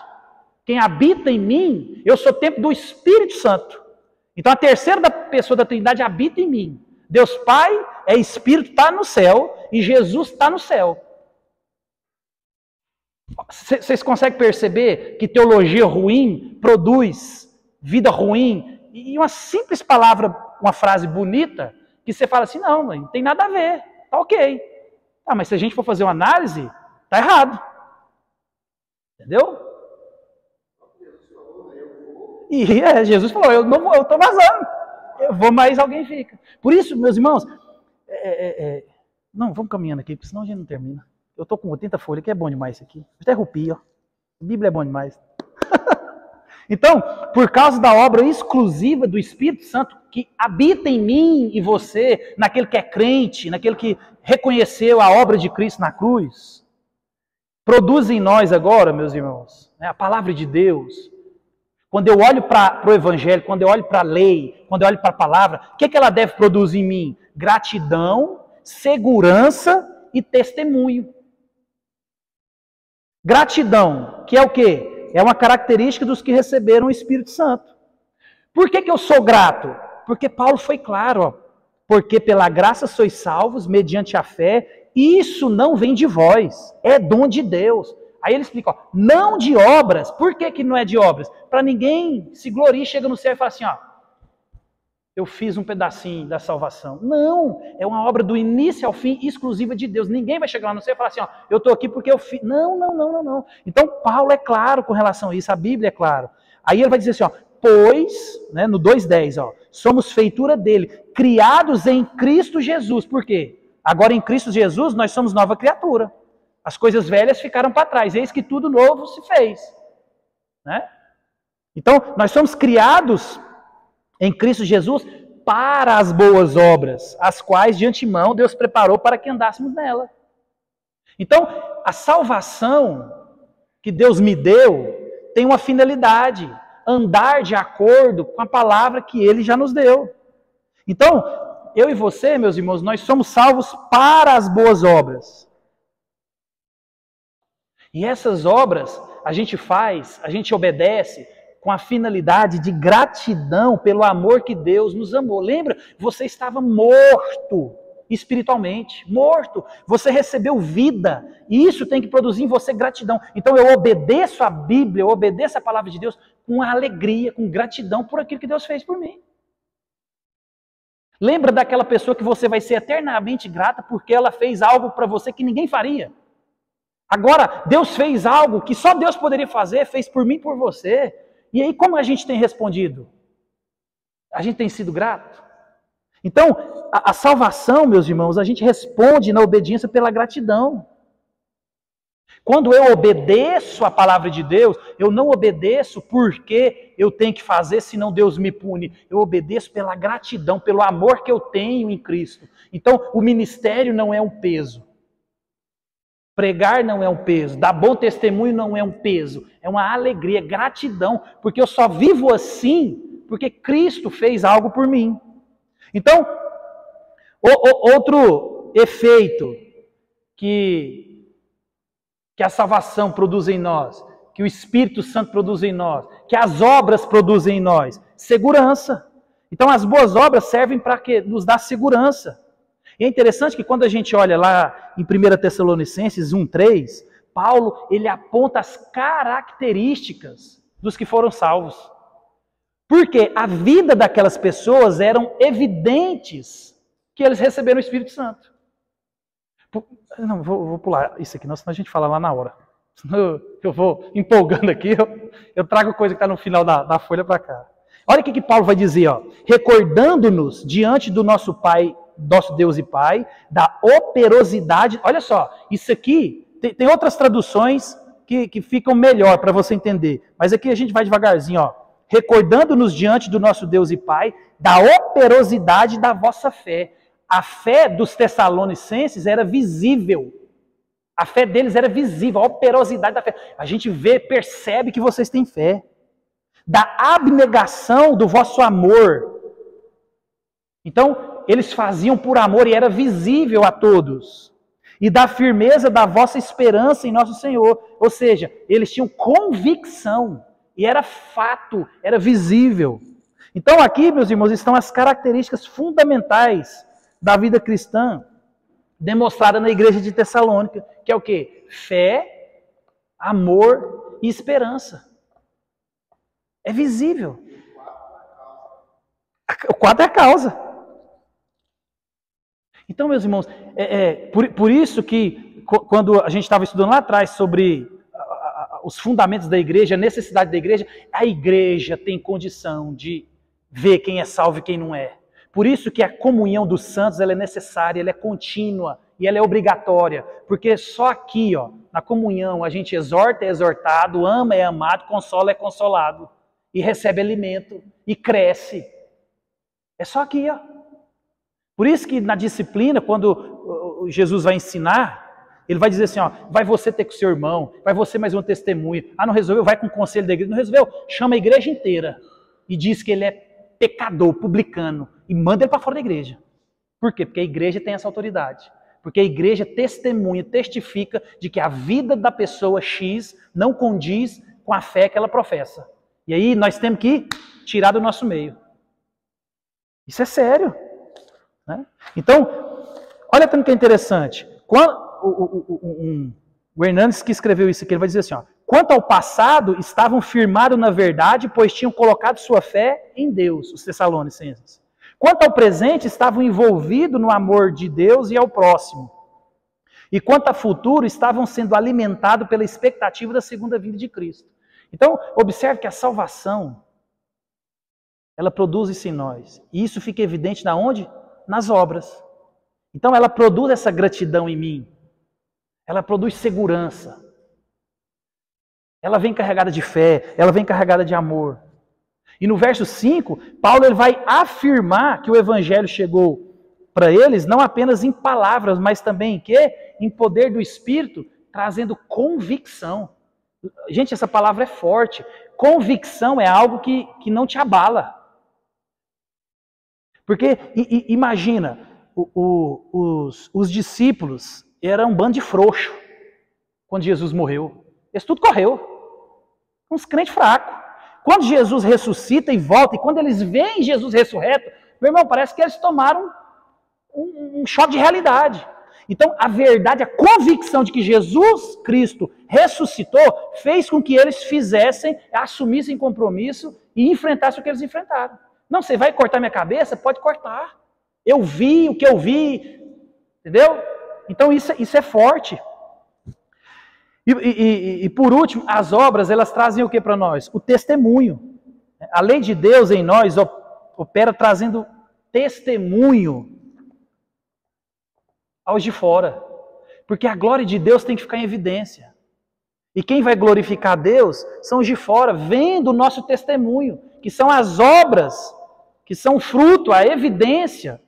Quem habita em mim, eu sou templo do Espírito Santo. Então a terceira pessoa da Trindade habita em mim. Deus Pai é Espírito, está no céu, e Jesus está no céu. Vocês conseguem perceber que teologia ruim produz vida ruim? E uma simples palavra, uma frase bonita, que você fala assim, não tem nada a ver, tá ok. Ah, mas se a gente for fazer uma análise, tá errado. Entendeu? E Jesus falou, eu estou vazando. Eu vou, mas alguém fica. Por isso, meus irmãos, não, vamos caminhando aqui, porque senão a gente não termina. Eu estou com 80 folhas, que é bom demais isso aqui. Até rupi, ó. A Bíblia é bom demais. Então, por causa da obra exclusiva do Espírito Santo que habita em mim e você, naquele que é crente, naquele que reconheceu a obra de Cristo na cruz, produz em nós agora, meus irmãos, a palavra de Deus. Quando eu olho para o Evangelho, quando eu olho para a lei, quando eu olho para a palavra, o que ela deve produzir em mim? Gratidão, segurança e testemunho. Gratidão, que é o quê? É uma característica dos que receberam o Espírito Santo. Por que eu sou grato? Porque Paulo foi claro, ó, porque pela graça sois salvos, mediante a fé, isso não vem de vós, é dom de Deus. Aí ele explica, ó, não de obras. Por que não é de obras? Para ninguém se glorie, chega no céu e fala assim, ó, eu fiz um pedacinho da salvação. Não, é uma obra do início ao fim, exclusiva de Deus. Ninguém vai chegar lá no céu e falar assim, ó, eu estou aqui porque eu fiz. Não. Então Paulo é claro com relação a isso, a Bíblia é claro. Aí ele vai dizer assim, ó, pois, né, no 2:10, ó, somos feitura dele, criados em Cristo Jesus. Por quê? Agora em Cristo Jesus nós somos nova criatura. As coisas velhas ficaram para trás, eis que tudo novo se fez. Né? Então, nós somos criados em Cristo Jesus para as boas obras, as quais de antemão Deus preparou para que andássemos nela. Então, a salvação que Deus me deu tem uma finalidade, andar de acordo com a palavra que Ele já nos deu. Então, eu e você, meus irmãos, nós somos salvos para as boas obras. E essas obras a gente faz, a gente obedece com a finalidade de gratidão pelo amor que Deus nos amou. Lembra? Você estava morto espiritualmente, morto. Você recebeu vida e isso tem que produzir em você gratidão. Então eu obedeço a Bíblia, eu obedeço a palavra de Deus com alegria, com gratidão por aquilo que Deus fez por mim. Lembra daquela pessoa que você vai ser eternamente grata porque ela fez algo para você que ninguém faria. Agora, Deus fez algo que só Deus poderia fazer, fez por mim e por você. E aí, como a gente tem respondido? A gente tem sido grato? Então, a salvação, meus irmãos, a gente responde na obediência pela gratidão. Quando eu obedeço a palavra de Deus, eu não obedeço porque eu tenho que fazer, senão Deus me pune. Eu obedeço pela gratidão, pelo amor que eu tenho em Cristo. Então, o ministério não é um peso. Pregar não é um peso, dar bom testemunho não é um peso, é uma alegria, gratidão, porque eu só vivo assim porque Cristo fez algo por mim. Então, outro efeito que a salvação produz em nós, que o Espírito Santo produz em nós, que as obras produzem em nós, segurança. Então as boas obras servem para quê? Nos dar segurança. E é interessante que quando a gente olha lá em 1 Tessalonicenses 1:3, Paulo ele aponta as características dos que foram salvos. Porque a vida daquelas pessoas eram evidentes que eles receberam o Espírito Santo. Não, vou pular isso aqui, senão a gente fala lá na hora. Senão eu vou empolgando aqui, eu trago coisa que está no final da folha para cá. Olha o que Paulo vai dizer, ó. Recordando-nos diante do nosso Pai, nosso Deus e Pai, da operosidade. Olha só, isso aqui, tem outras traduções que ficam melhor para você entender. Mas aqui a gente vai devagarzinho, ó. Recordando-nos diante do nosso Deus e Pai, da operosidade da vossa fé. A fé dos Tessalonicenses era visível. A fé deles era visível, a operosidade da fé. A gente vê, percebe que vocês têm fé. Da abnegação do vosso amor. Então, eles faziam por amor e era visível a todos. E da firmeza da vossa esperança em nosso Senhor. Ou seja, eles tinham convicção. E era fato, era visível. Então aqui, meus irmãos, estão as características fundamentais da vida cristã, demonstrada na igreja de Tessalônica, que é o quê? Fé, amor e esperança. É visível. O 4 é a causa. Então, meus irmãos, por isso que quando a gente estava estudando lá atrás sobre os fundamentos da igreja, a necessidade da igreja, a igreja tem condição de ver quem é salvo e quem não é. Por isso que a comunhão dos santos ela é necessária, ela é contínua e ela é obrigatória. Porque só aqui, ó, na comunhão, a gente exorta, é exortado, ama, é amado, consola, é consolado. E recebe alimento e cresce. É só aqui, ó. Por isso que na disciplina, quando Jesus vai ensinar, ele vai dizer assim, ó, vai você ter com o seu irmão, vai você mais um testemunho. Ah, não resolveu? Vai com o conselho da igreja. Não resolveu? Chama a igreja inteira e diz que ele é pecador, publicano, e manda ele para fora da igreja. Por quê? Porque a igreja tem essa autoridade. Porque a igreja testemunha, testifica de que a vida da pessoa X não condiz com a fé que ela professa. E aí nós temos que tirar do nosso meio. Isso é sério. Né? Então, olha como que é interessante. Quando, o Hernandes que escreveu isso aqui, ele vai dizer assim, ó, quanto ao passado, estavam firmados na verdade, pois tinham colocado sua fé em Deus, os Tessalonicenses. Quanto ao presente, estavam envolvidos no amor de Deus e ao próximo. E quanto ao futuro, estavam sendo alimentados pela expectativa da segunda vinda de Cristo. Então, observe que a salvação, ela produz isso em nós. E isso fica evidente na onde? Nas obras. Então, ela produz essa gratidão em mim. Ela produz segurança. Ela vem carregada de fé, ela vem carregada de amor. E no verso 5, Paulo ele vai afirmar que o evangelho chegou para eles não apenas em palavras, mas também em quê? Em poder do Espírito, trazendo convicção. Gente, essa palavra é forte. Convicção é algo que não te abala. Porque, imagina, os discípulos eram um bando de frouxo quando Jesus morreu. Eles tudo correu. Uns crentes fracos. Quando Jesus ressuscita e volta, e quando eles veem Jesus ressurreto, meu irmão, parece que eles tomaram um choque de realidade. Então, a verdade, a convicção de que Jesus Cristo ressuscitou, fez com que eles assumissem compromisso e enfrentassem o que eles enfrentaram. Não, você vai cortar minha cabeça? Pode cortar. Eu vi o que eu vi. Entendeu? Então, isso é forte. E por último, as obras, elas trazem o que para nós? O testemunho. A lei de Deus em nós opera trazendo testemunho aos de fora. Porque a glória de Deus tem que ficar em evidência. E quem vai glorificar Deus são os de fora, vendo o nosso testemunho, que são as obras, que são fruto, a evidência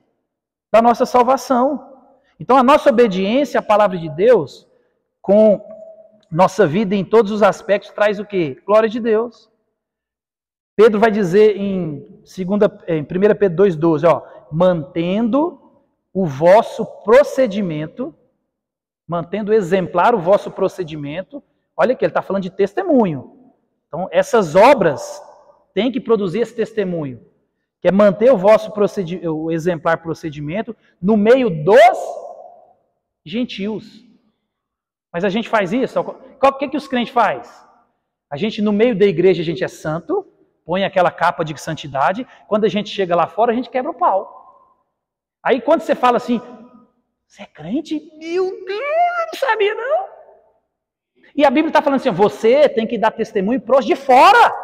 da nossa salvação. Então a nossa obediência à palavra de Deus, com nossa vida em todos os aspectos, traz o quê? Glória de Deus. Pedro vai dizer em 1 Pedro 2,12, ó, mantendo o vosso procedimento, mantendo exemplar o vosso procedimento. Olha aqui, ele está falando de testemunho. Então, essas obras têm que produzir esse testemunho, que é manter o exemplar procedimento no meio dos gentios. Mas a gente faz isso? O que os crentes fazem? A gente, no meio da igreja, a gente é santo, põe aquela capa de santidade. Quando a gente chega lá fora, a gente quebra o pau. Aí quando você fala assim, você é crente? Meu Deus, não sabia não. E a Bíblia está falando assim, você tem que dar testemunho para os de fora.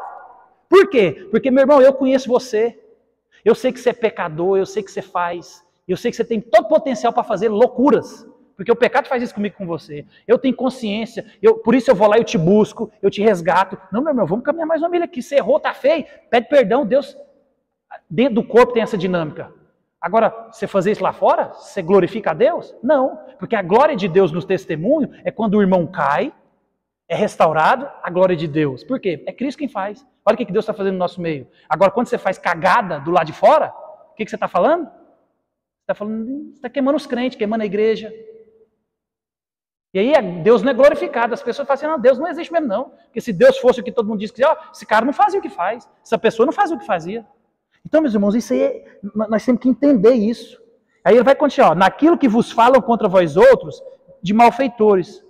Por quê? Porque, meu irmão, eu conheço você. Eu sei que você é pecador, eu sei que você faz. Eu sei que você tem todo potencial para fazer loucuras. Porque o pecado faz isso comigo, com você. Eu tenho consciência, por isso eu vou lá e eu te busco, eu te resgato. Não, meu irmão, vamos caminhar mais uma milha aqui. Você errou, tá feio, pede perdão. Deus, dentro do corpo tem essa dinâmica. Agora, você fazer isso lá fora, você glorifica a Deus? Não, porque a glória de Deus no testemunho é quando o irmão cai, é restaurado, a glória de Deus. Por quê? É Cristo quem faz. Olha o que Deus está fazendo no nosso meio. Agora, quando você faz cagada do lado de fora, o que você está falando? está falando, está queimando os crentes, queimando a igreja. E aí Deus não é glorificado. As pessoas falam assim, não, Deus não existe mesmo não. Porque se Deus fosse o que todo mundo diz que esse cara não fazia o que faz. Essa pessoa não fazia o que fazia. Então, meus irmãos, isso aí nós temos que entender isso. Aí ele vai continuar, naquilo que vos falam contra vós outros, de malfeitores.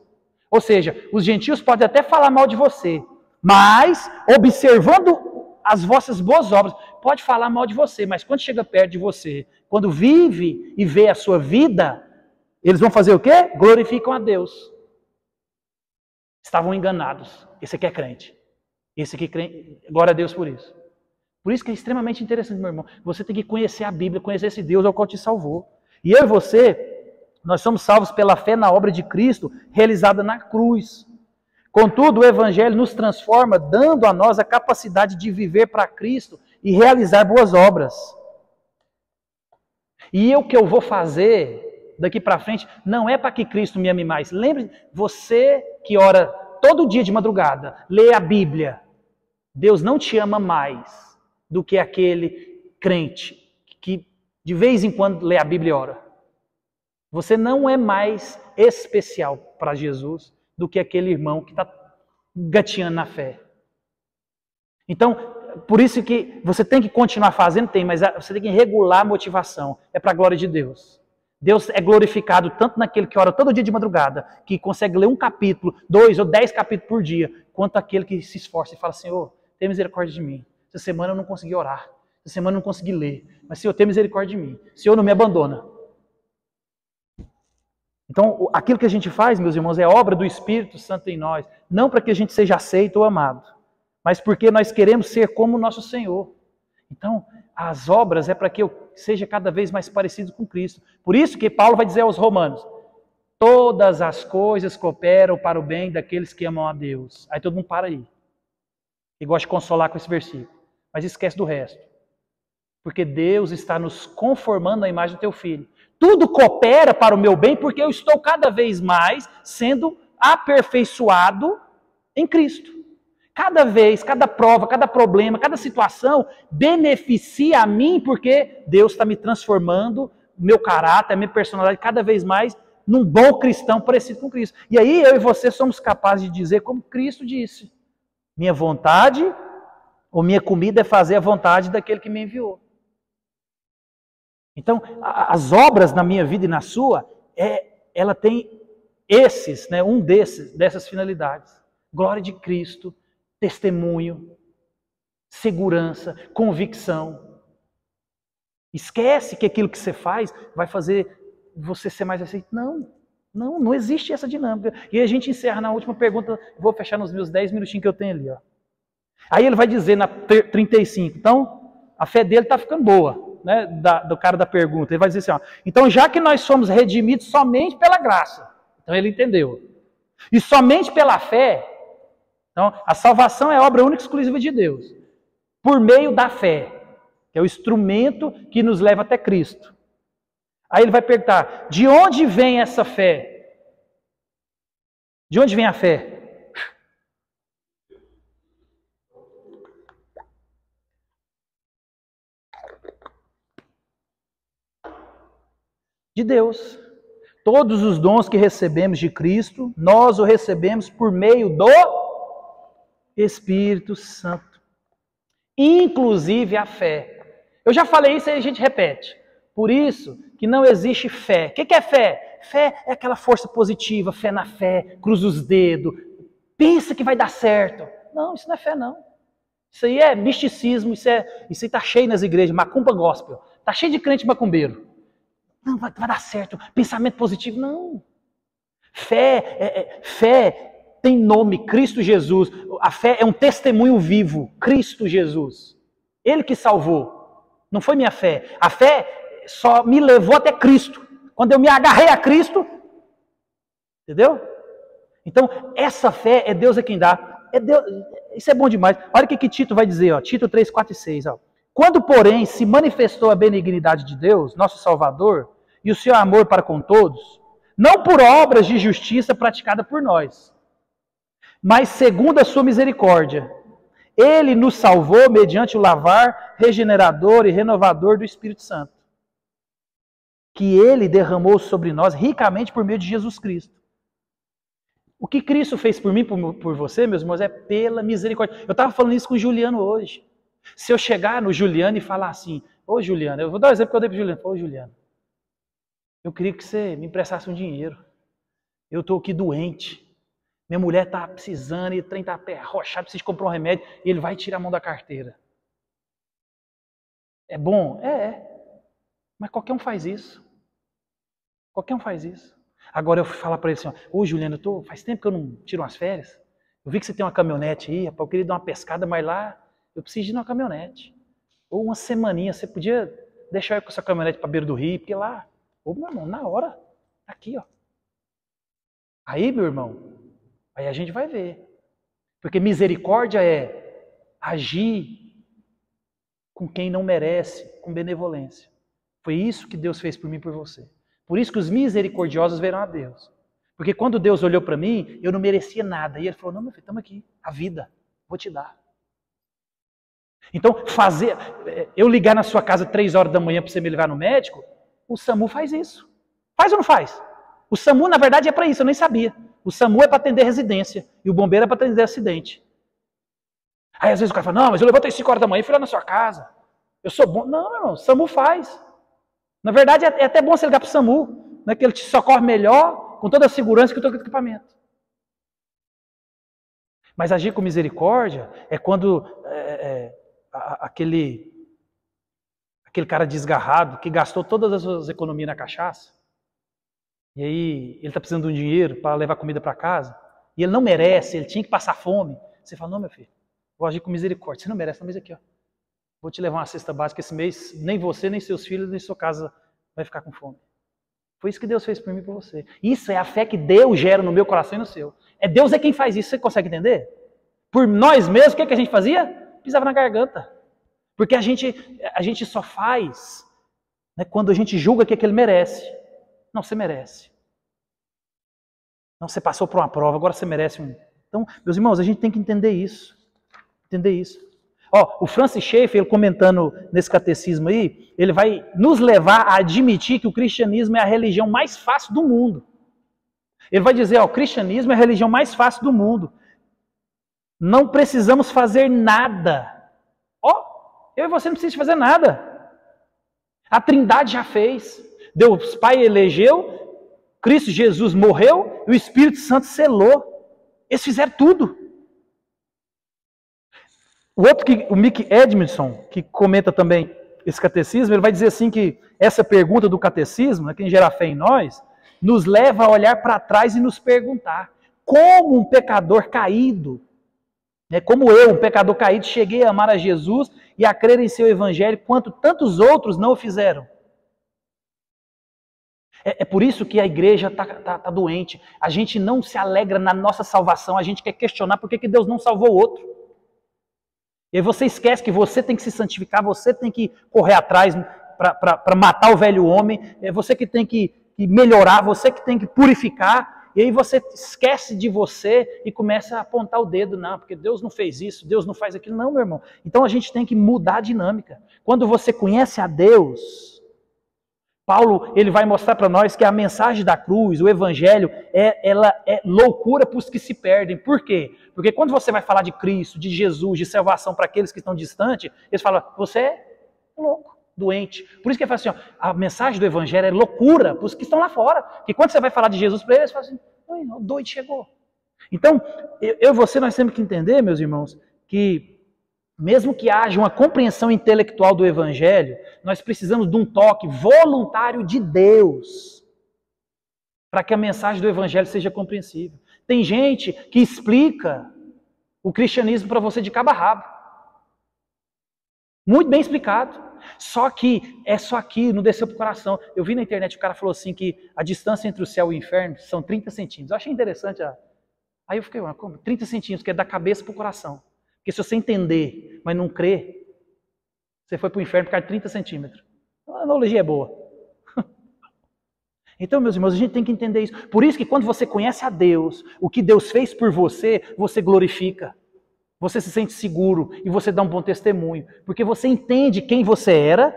Ou seja, os gentios podem até falar mal de você, mas observando as vossas boas obras, pode falar mal de você, mas quando chega perto de você, quando vive e vê a sua vida, eles vão fazer o quê? Glorificam a Deus. Estavam enganados. Esse aqui é crente. Esse aqui é crente. Glória a Deus por isso. Por isso que é extremamente interessante, meu irmão. Você tem que conhecer a Bíblia, conhecer esse Deus ao qual te salvou. E eu e você, nós somos salvos pela fé na obra de Cristo, realizada na cruz. Contudo, o Evangelho nos transforma, dando a nós a capacidade de viver para Cristo e realizar boas obras. E o que eu vou fazer daqui para frente não é para que Cristo me ame mais. Lembre, você que ora todo dia de madrugada, lê a Bíblia, Deus não te ama mais do que aquele crente que de vez em quando lê a Bíblia e ora. Você não é mais especial para Jesus do que aquele irmão que está gateando na fé. Então, por isso que você tem que continuar fazendo, mas você tem que regular a motivação. É para a glória de Deus. Deus é glorificado tanto naquele que ora todo dia de madrugada, que consegue ler um capítulo, 2 ou 10 capítulos por dia, quanto aquele que se esforça e fala, Senhor, tem misericórdia de mim. Essa semana eu não consegui orar. Essa semana eu não consegui ler. Mas, Senhor, tem misericórdia de mim. Senhor, não me abandona. Então, aquilo que a gente faz, meus irmãos, é obra do Espírito Santo em nós. Não para que a gente seja aceito ou amado, mas porque nós queremos ser como o nosso Senhor. Então, as obras é para que eu seja cada vez mais parecido com Cristo. Por isso que Paulo vai dizer aos romanos, todas as coisas cooperam para o bem daqueles que amam a Deus. Aí todo mundo para aí. E gosta de consolar com esse versículo. Mas esquece do resto. Porque Deus está nos conformando à imagem do teu Filho. Tudo coopera para o meu bem porque eu estou cada vez mais sendo aperfeiçoado em Cristo. Cada vez, cada prova, cada problema, cada situação beneficia a mim porque Deus está me transformando, meu caráter, a minha personalidade cada vez mais num bom cristão parecido com Cristo. E aí eu e você somos capazes de dizer como Cristo disse. Minha vontade ou minha comida é fazer a vontade daquele que me enviou. Então, as obras na minha vida e na sua, ela tem dessas finalidades. Glória de Cristo, testemunho, segurança, convicção. Esquece que aquilo que você faz vai fazer você ser mais aceito. Não existe essa dinâmica. E a gente encerra na última pergunta, vou fechar nos meus 10 minutinhos que eu tenho ali. Ó. Aí ele vai dizer na 35, então a fé dele está ficando boa. Né, do cara da pergunta, ele vai dizer assim, ó, então já que nós somos redimidos somente pela graça, então ele entendeu, e somente pela fé, então a salvação é obra única e exclusiva de Deus, por meio da fé, que é o instrumento que nos leva até Cristo. Aí ele vai perguntar, de onde vem essa fé? De onde vem a fé? De Deus. Todos os dons que recebemos de Cristo, nós o recebemos por meio do Espírito Santo. Inclusive a fé. Eu já falei isso e a gente repete. Por isso que não existe fé. O que é fé? Fé é aquela força positiva, fé na fé, cruza os dedos, pensa que vai dar certo. Não, isso não é fé não. Isso aí é misticismo, isso aí está cheio nas igrejas, macumba gospel. Está cheio de crente macumbeiro. Não, vai dar certo. Pensamento positivo, não. Fé tem nome, Cristo Jesus. A fé é um testemunho vivo, Cristo Jesus. Ele que salvou. Não foi minha fé. A fé só me levou até Cristo. Quando eu me agarrei a Cristo, entendeu? Então, essa fé é Deus quem dá. É Deus, isso é bom demais. Olha o que Tito vai dizer, ó, Tito 3, 4 e 6. Ó. Quando, porém, se manifestou a benignidade de Deus, nosso Salvador, e o seu amor para com todos, não por obras de justiça praticada por nós, mas segundo a sua misericórdia, Ele nos salvou mediante o lavar regenerador e renovador do Espírito Santo, que Ele derramou sobre nós ricamente por meio de Jesus Cristo. O que Cristo fez por mim, por você, meus irmãos, é pela misericórdia. Eu estava falando isso com o Juliano hoje. Se eu chegar no Juliano e falar assim, ô Juliano, eu vou dar um exemplo que eu dei para o Juliano. Ô Juliano, eu queria que você me emprestasse um dinheiro. Eu estou aqui doente. Minha mulher está precisando e o trem está arrochado, precisa comprar um remédio. E ele vai tirar a mão da carteira. É bom? É. Mas qualquer um faz isso. Qualquer um faz isso. Agora eu falar para ele assim, ô Juliano, faz tempo que eu não tiro umas férias. Eu vi que você tem uma caminhonete aí, rapaz, eu queria dar uma pescada, mas lá eu preciso ir numa caminhonete. Ou uma semaninha, você podia deixar eu com essa caminhonete para beira do rio, porque lá, ô meu irmão, na hora, tá aqui, ó. Aí, meu irmão, aí a gente vai ver. Porque misericórdia é agir com quem não merece, com benevolência. Foi isso que Deus fez por mim e por você. Por isso que os misericordiosos verão a Deus. Porque quando Deus olhou para mim, eu não merecia nada. E Ele falou, não, meu filho, estamos aqui, a vida, vou te dar. Então, eu ligar na sua casa 3 horas da manhã para você me levar no médico, o SAMU faz isso. Faz ou não faz? O SAMU, na verdade, é para isso, eu nem sabia. O SAMU é para atender residência e o bombeiro é para atender acidente. Aí às vezes o cara fala, não, mas eu levantei 5 horas da manhã e fui lá na sua casa. Eu sou bom. Não, meu irmão, o SAMU faz. Na verdade, é até bom você ligar para o SAMU, né, que ele te socorre melhor, com toda a segurança que todo o equipamento. Mas agir com misericórdia é quando aquele cara desgarrado que gastou todas as suas economias na cachaça, e aí ele está precisando de um dinheiro para levar comida para casa, e ele não merece, ele tinha que passar fome. Você fala, não, meu filho, vou agir com misericórdia. Você não merece, não, mas aqui, ó. Vou te levar uma cesta básica esse mês, nem você, nem seus filhos, nem sua casa vai ficar com fome. Foi isso que Deus fez por mim e por você. Isso é a fé que Deus gera no meu coração e no seu. Deus é quem faz isso, você consegue entender? Por nós mesmos, o que a gente fazia? Pisava na garganta. Porque a gente só faz, né, quando a gente julga que aquele merece. Não, você merece. Não, você passou por uma prova, agora você merece um. Então, meus irmãos, a gente tem que entender isso. Entender isso. O Francis Schaeffer, ele comentando nesse catecismo aí, ele vai nos levar a admitir que o cristianismo é a religião mais fácil do mundo. Ele vai dizer, o cristianismo é a religião mais fácil do mundo. Não precisamos fazer nada. Eu e você não precisamos fazer nada. A Trindade já fez. Deus Pai elegeu, Cristo Jesus morreu e o Espírito Santo selou. Eles fizeram tudo. O Mick Edmondson, que comenta também esse catecismo, ele vai dizer assim que essa pergunta do catecismo, né, quem gera fé em nós, nos leva a olhar para trás e nos perguntar como um pecador caído, né, como eu, um pecador caído, cheguei a amar a Jesus e a crer em seu evangelho, quanto tantos outros não o fizeram. É por isso que a igreja está doente. A gente não se alegra na nossa salvação, a gente quer questionar por que Deus não salvou o outro. E aí você esquece que você tem que se santificar, você tem que correr atrás para matar o velho homem, é você que tem que melhorar, você que tem que purificar, e aí você esquece de você e começa a apontar o dedo, não, porque Deus não fez isso, Deus não faz aquilo. Não, meu irmão. Então a gente tem que mudar a dinâmica. Quando você conhece a Deus, Paulo ele vai mostrar para nós que a mensagem da cruz, o evangelho, ela é loucura para os que se perdem. Por quê? Porque quando você vai falar de Cristo, de Jesus, de salvação para aqueles que estão distantes, eles falam, você é louco, doente. Por isso que ele fala assim, a mensagem do evangelho é loucura para os que estão lá fora. Porque quando você vai falar de Jesus para eles, eles falam assim, o doido chegou. Então, eu e você, nós temos que entender, meus irmãos, que mesmo que haja uma compreensão intelectual do evangelho, nós precisamos de um toque voluntário de Deus para que a mensagem do evangelho seja compreensível. Tem gente que explica o cristianismo para você de cabo a rabo. Muito bem explicado. Só que é só aqui, não desceu para o coração. Eu vi na internet, o cara falou assim que a distância entre o céu e o inferno são 30 centímetros. Eu achei interessante. Aí eu fiquei, como? 30 centímetros, que é da cabeça para o coração. Porque se você entender, mas não crer, você foi para o inferno por causa de 30 centímetros. A analogia é boa. Então, meus irmãos, a gente tem que entender isso. Por isso que quando você conhece a Deus, o que Deus fez por você, você glorifica. Você se sente seguro e você dá um bom testemunho. Porque você entende quem você era,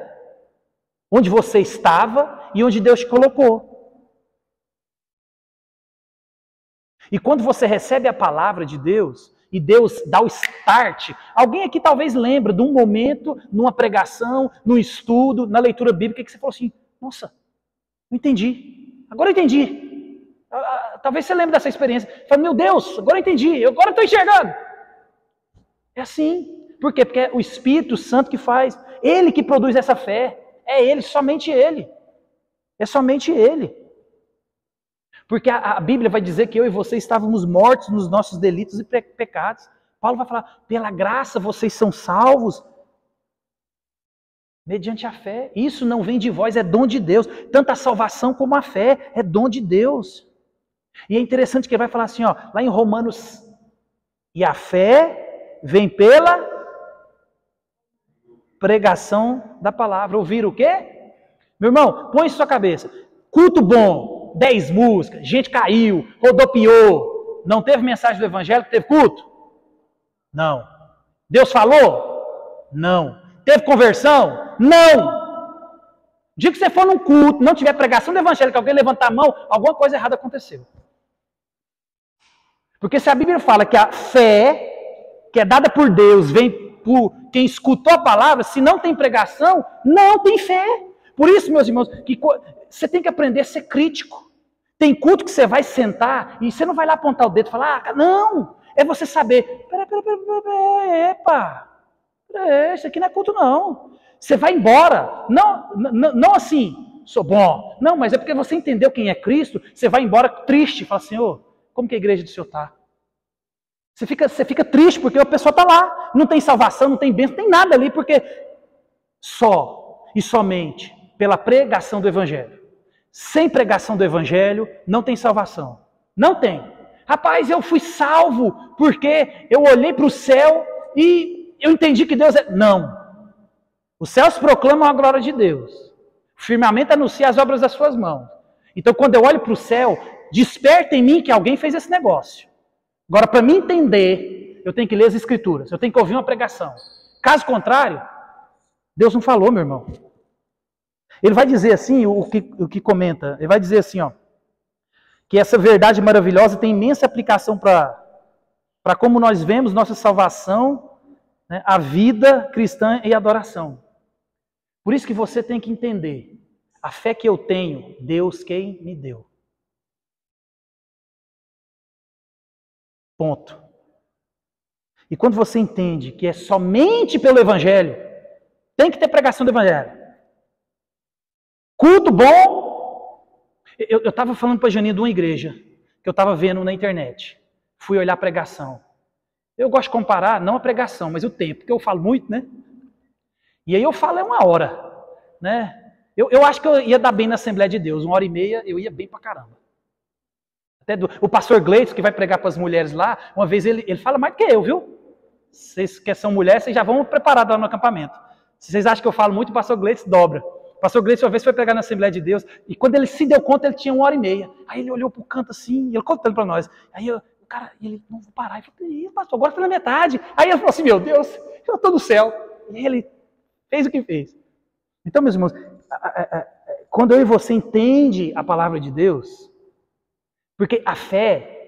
onde você estava e onde Deus te colocou. E quando você recebe a palavra de Deus, e Deus dá o start, alguém aqui talvez lembre de um momento, numa pregação, num estudo, na leitura bíblica, que você falou assim, nossa, não entendi, agora eu entendi. Talvez você lembre dessa experiência. Fala, meu Deus, agora eu entendi, agora eu estou enxergando. É assim. Por quê? Porque é o Espírito Santo que faz, Ele que produz essa fé. É Ele, somente Ele. É somente Ele. Porque a Bíblia vai dizer que eu e você estávamos mortos nos nossos delitos e pecados. Paulo vai falar, pela graça vocês são salvos, mediante a fé. Isso não vem de vós, é dom de Deus. Tanto a salvação como a fé é dom de Deus. E é interessante que ele vai falar assim, ó, lá em Romanos, e a fé vem pela pregação da palavra. Ouvir o quê? Meu irmão, põe isso na sua cabeça. Culto bom. 10 músicas, gente caiu, rodopiou. Não teve mensagem do evangelho, teve culto? Não. Deus falou? Não. Teve conversão? Não. O dia que você for num culto, não tiver pregação do evangelho, que alguém levantar a mão, alguma coisa errada aconteceu. Porque se a Bíblia fala que a fé, que é dada por Deus, vem por quem escutou a palavra, se não tem pregação, não tem fé. Por isso, meus irmãos, que você tem que aprender a ser crítico. Tem culto que você vai sentar e você não vai lá apontar o dedo e falar, não, é você saber, isso aqui não é culto não. Você vai embora, não assim, sou bom, não, mas é porque você entendeu quem é Cristo, você vai embora triste, fala, Senhor, como que a igreja do Senhor está? Você fica triste porque a pessoa está lá, não tem salvação, não tem bênção, não tem nada ali, porque só e somente pela pregação do Evangelho. Sem pregação do Evangelho, não tem salvação. Não tem. Rapaz, eu fui salvo porque eu olhei para o céu e eu entendi que Deus é... Não. Os céus proclamam a glória de Deus. O firmamento anuncia as obras das suas mãos. Então, quando eu olho para o céu, desperta em mim que alguém fez esse negócio. Agora, para mim entender, eu tenho que ler as Escrituras. Eu tenho que ouvir uma pregação. Caso contrário, Deus não falou, meu irmão. Ele vai dizer assim, o que comenta, ele vai dizer assim, ó, que essa verdade maravilhosa tem imensa aplicação para como nós vemos nossa salvação, né, a vida cristã e a adoração. Por isso que você tem que entender, a fé que eu tenho, Deus quem me deu. Ponto. E quando você entende que é somente pelo Evangelho, tem que ter pregação do Evangelho. Culto bom. Eu estava falando para a Janine de uma igreja que eu estava vendo na internet. Fui olhar a pregação. Eu gosto de comparar, não a pregação, mas o tempo, porque eu falo muito, né? E aí eu falo é 1 hora, né? Eu acho que eu ia dar bem na Assembleia de Deus, 1h30 eu ia bem pra caramba. Até o pastor Gleitson, que vai pregar para as mulheres lá, uma vez ele fala mais do que eu, viu? Vocês que são mulheres, vocês já vão preparados lá no acampamento. Se vocês acham que eu falo muito, o pastor Gleitson dobra. O pastor Gleitson uma vez foi pregar na Assembleia de Deus, e quando ele se deu conta, ele tinha 1h30. Aí ele olhou pro canto assim, ele contando para nós. Aí o cara, ele, não vou parar. Ele falou, pastor, agora tá na metade. Aí ele falou assim, meu Deus, eu estou no céu. E ele fez o que fez. Então, meus irmãos, quando eu e você entende a palavra de Deus, porque a fé,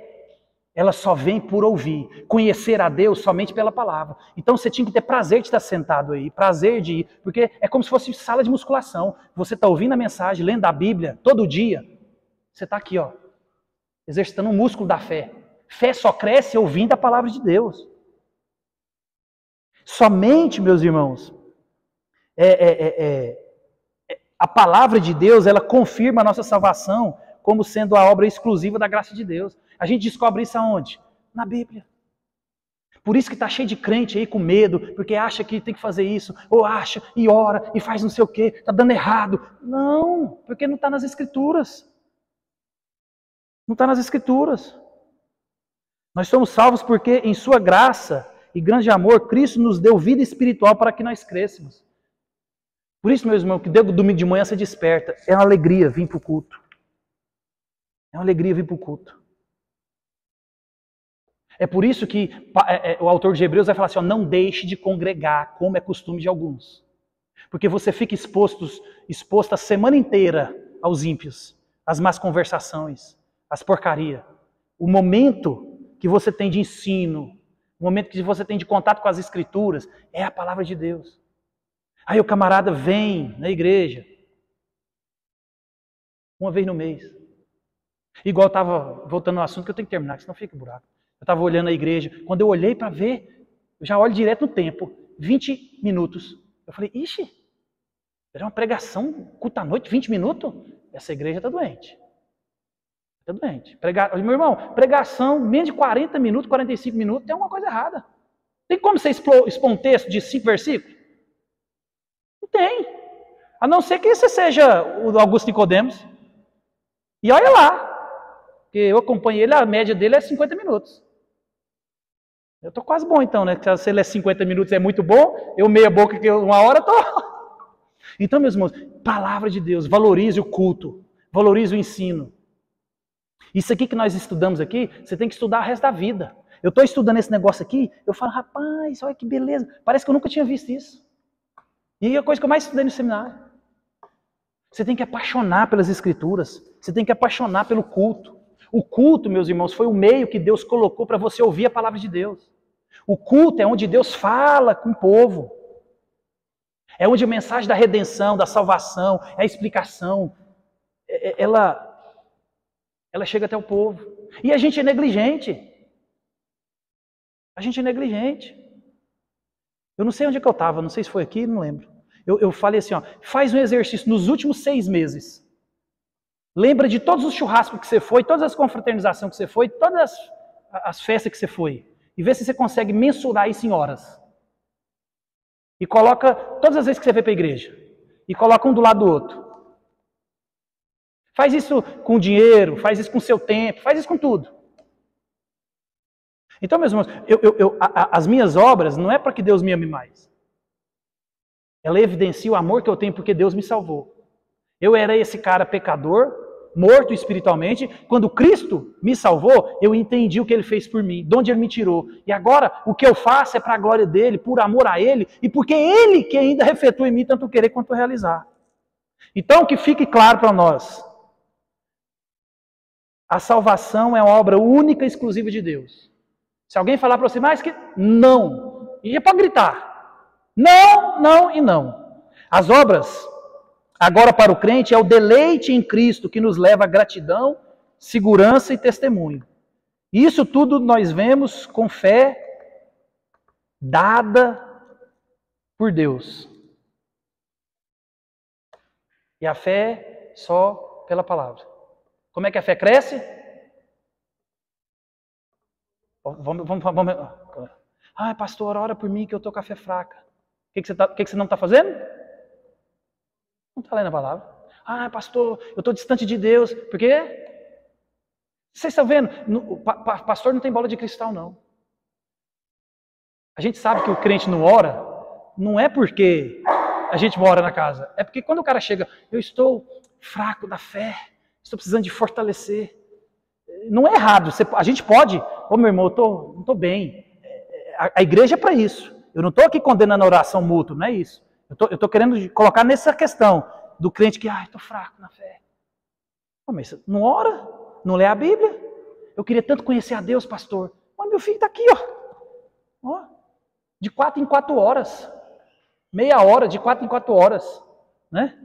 ela só vem por ouvir. Conhecer a Deus somente pela palavra. Então você tinha que ter prazer de estar sentado aí, prazer de ir, porque é como se fosse sala de musculação. Você está ouvindo a mensagem, lendo a Bíblia, todo dia. Você está aqui, ó, exercitando o músculo da fé. Fé só cresce ouvindo a palavra de Deus. Somente, meus irmãos, a palavra de Deus, ela confirma a nossa salvação como sendo a obra exclusiva da graça de Deus. A gente descobre isso aonde? Na Bíblia. Por isso que está cheio de crente aí com medo, porque acha que tem que fazer isso, ou acha e ora e faz não sei o quê, está dando errado. Não, porque não está nas Escrituras. Não está nas Escrituras. Nós somos salvos porque em sua graça e grande amor, Cristo nos deu vida espiritual para que nós crescêssemos. Por isso, meus irmãos, que domingo de manhã você desperta, é uma alegria vir para o culto. É uma alegria vir para o culto. É por isso que o autor de Hebreus vai falar assim, ó, não deixe de congregar, como é costume de alguns. Porque você fica exposto a semana inteira aos ímpios, às más conversações, às porcarias. O momento que você tem de ensino, o momento que você tem de contato com as Escrituras, é a palavra de Deus. Aí o camarada vem na igreja, uma vez no mês. Igual eu estava, voltando ao assunto, que eu tenho que terminar, senão fica buraco. Eu estava olhando a igreja, quando eu olhei para ver, eu já olho direto no tempo, 20 minutos. Eu falei, ixi, era uma pregação, culto à noite, 20 minutos? Essa igreja está doente. Está doente. Meu irmão, pregação, menos de 40 minutos, 45 minutos, tem alguma coisa errada. Tem como você expor um texto de 5 versículos? Não tem. A não ser que você seja o Augusto Nicodemos. E olha lá, porque eu acompanho ele, a média dele é 50 minutos. Eu estou quase bom então, né? Se ele é 50 minutos é muito bom, eu meia boca que uma hora estou. Então, meus irmãos, palavra de Deus, valorize o culto, valorize o ensino. Isso aqui que nós estudamos aqui, você tem que estudar o resto da vida. Eu estou estudando esse negócio aqui, eu falo, rapaz, olha que beleza, parece que eu nunca tinha visto isso. E é a coisa que eu mais estudei no seminário. Você tem que apaixonar pelas Escrituras, você tem que apaixonar pelo culto. O culto, meus irmãos, foi o meio que Deus colocou para você ouvir a palavra de Deus. O culto é onde Deus fala com o povo. É onde a mensagem da redenção, da salvação, a explicação, ela chega até o povo. E a gente é negligente. A gente é negligente. Eu não sei onde é que eu estava, não sei se foi aqui, não lembro. Eu falei assim, ó, faz um exercício nos últimos 6 meses. Lembra de todos os churrascos que você foi, todas as confraternizações que você foi, todas as festas que você foi. E vê se você consegue mensurar isso em horas. E coloca todas as vezes que você veio para a igreja. E coloca um do lado do outro. Faz isso com dinheiro, faz isso com seu tempo, faz isso com tudo. Então, meus irmãos, as minhas obras não é para que Deus me ame mais. Ela evidencia o amor que eu tenho porque Deus me salvou. Eu era esse cara pecador, morto espiritualmente. Quando Cristo me salvou, eu entendi o que Ele fez por mim, de onde Ele me tirou. E agora, o que eu faço é para a glória dEle, por amor a Ele, e porque Ele que ainda efetua em mim tanto querer quanto realizar. Então, que fique claro para nós. A salvação é uma obra única e exclusiva de Deus. Se alguém falar para você, mas que não, e pode gritar. Não, não e não. As obras, agora para o crente, é o deleite em Cristo que nos leva a gratidão, segurança e testemunho. Isso tudo nós vemos com fé dada por Deus. E a fé só pela palavra. Como é que a fé cresce? Vamos. Ah, pastor, ora por mim que eu estou com a fé fraca. O que você não está fazendo? Não está lendo a palavra. Ah, pastor, eu estou distante de Deus. Por quê? Vocês estão vendo? Pastor não tem bola de cristal, não. A gente sabe que o crente não ora, não é porque a gente mora na casa. É porque quando o cara chega, eu estou fraco da fé, estou precisando de fortalecer. Não é errado. A gente pode. Ô meu irmão, não estou bem. A igreja é para isso. Eu não estou aqui condenando a oração mútua, não é isso. Eu estou querendo colocar nessa questão do crente que, estou fraco na fé. Mas não ora? Não lê a Bíblia? Eu queria tanto conhecer a Deus, pastor. Mas meu filho está aqui, ó. De 4 em 4 horas. Meia hora, de 4 em 4 horas. Né?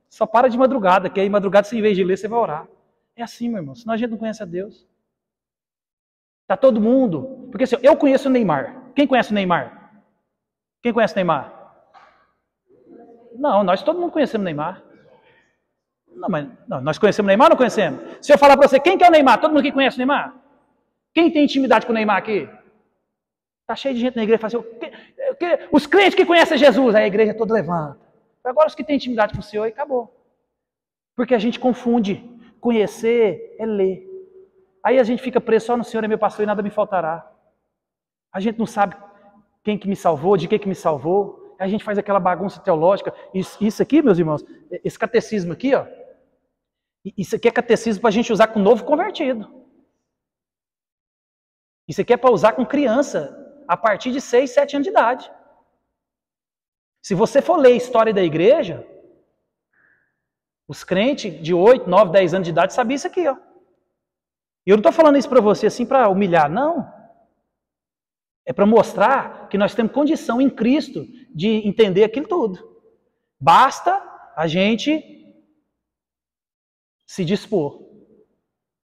Só para de madrugada, que aí madrugada, se em vez de ler, você vai orar. É assim, meu irmão. Senão a gente não conhece a Deus. Está todo mundo. Porque assim, eu conheço o Neymar. Quem conhece o Neymar? Quem conhece o Neymar? Não, todo mundo conhecemos o Neymar. Não, nós conhecemos o Neymar ou não conhecemos? Se eu falar para você, quem que é o Neymar? Todo mundo que conhece o Neymar? Quem tem intimidade com o Neymar aqui? Está cheio de gente na igreja que fala assim, os crentes que conhecem Jesus, aí a igreja toda levanta. Agora os que têm intimidade com o Senhor, e acabou. Porque a gente confunde. Conhecer é ler. Aí a gente fica preso só no Senhor é meu pastor e nada me faltará. A gente não sabe quem que me salvou, de que me salvou. A gente faz aquela bagunça teológica. Isso aqui, meus irmãos, esse catecismo aqui, ó. Isso aqui é catecismo para a gente usar com novo convertido. Isso aqui é para usar com criança, a partir de 6, 7 anos de idade. Se você for ler a história da igreja, os crentes de 8, 9, 10 anos de idade sabiam isso aqui, ó. E eu não estou falando isso para você assim para humilhar, não. É para mostrar que nós temos condição em Cristo de entender aquilo tudo. Basta a gente se dispor.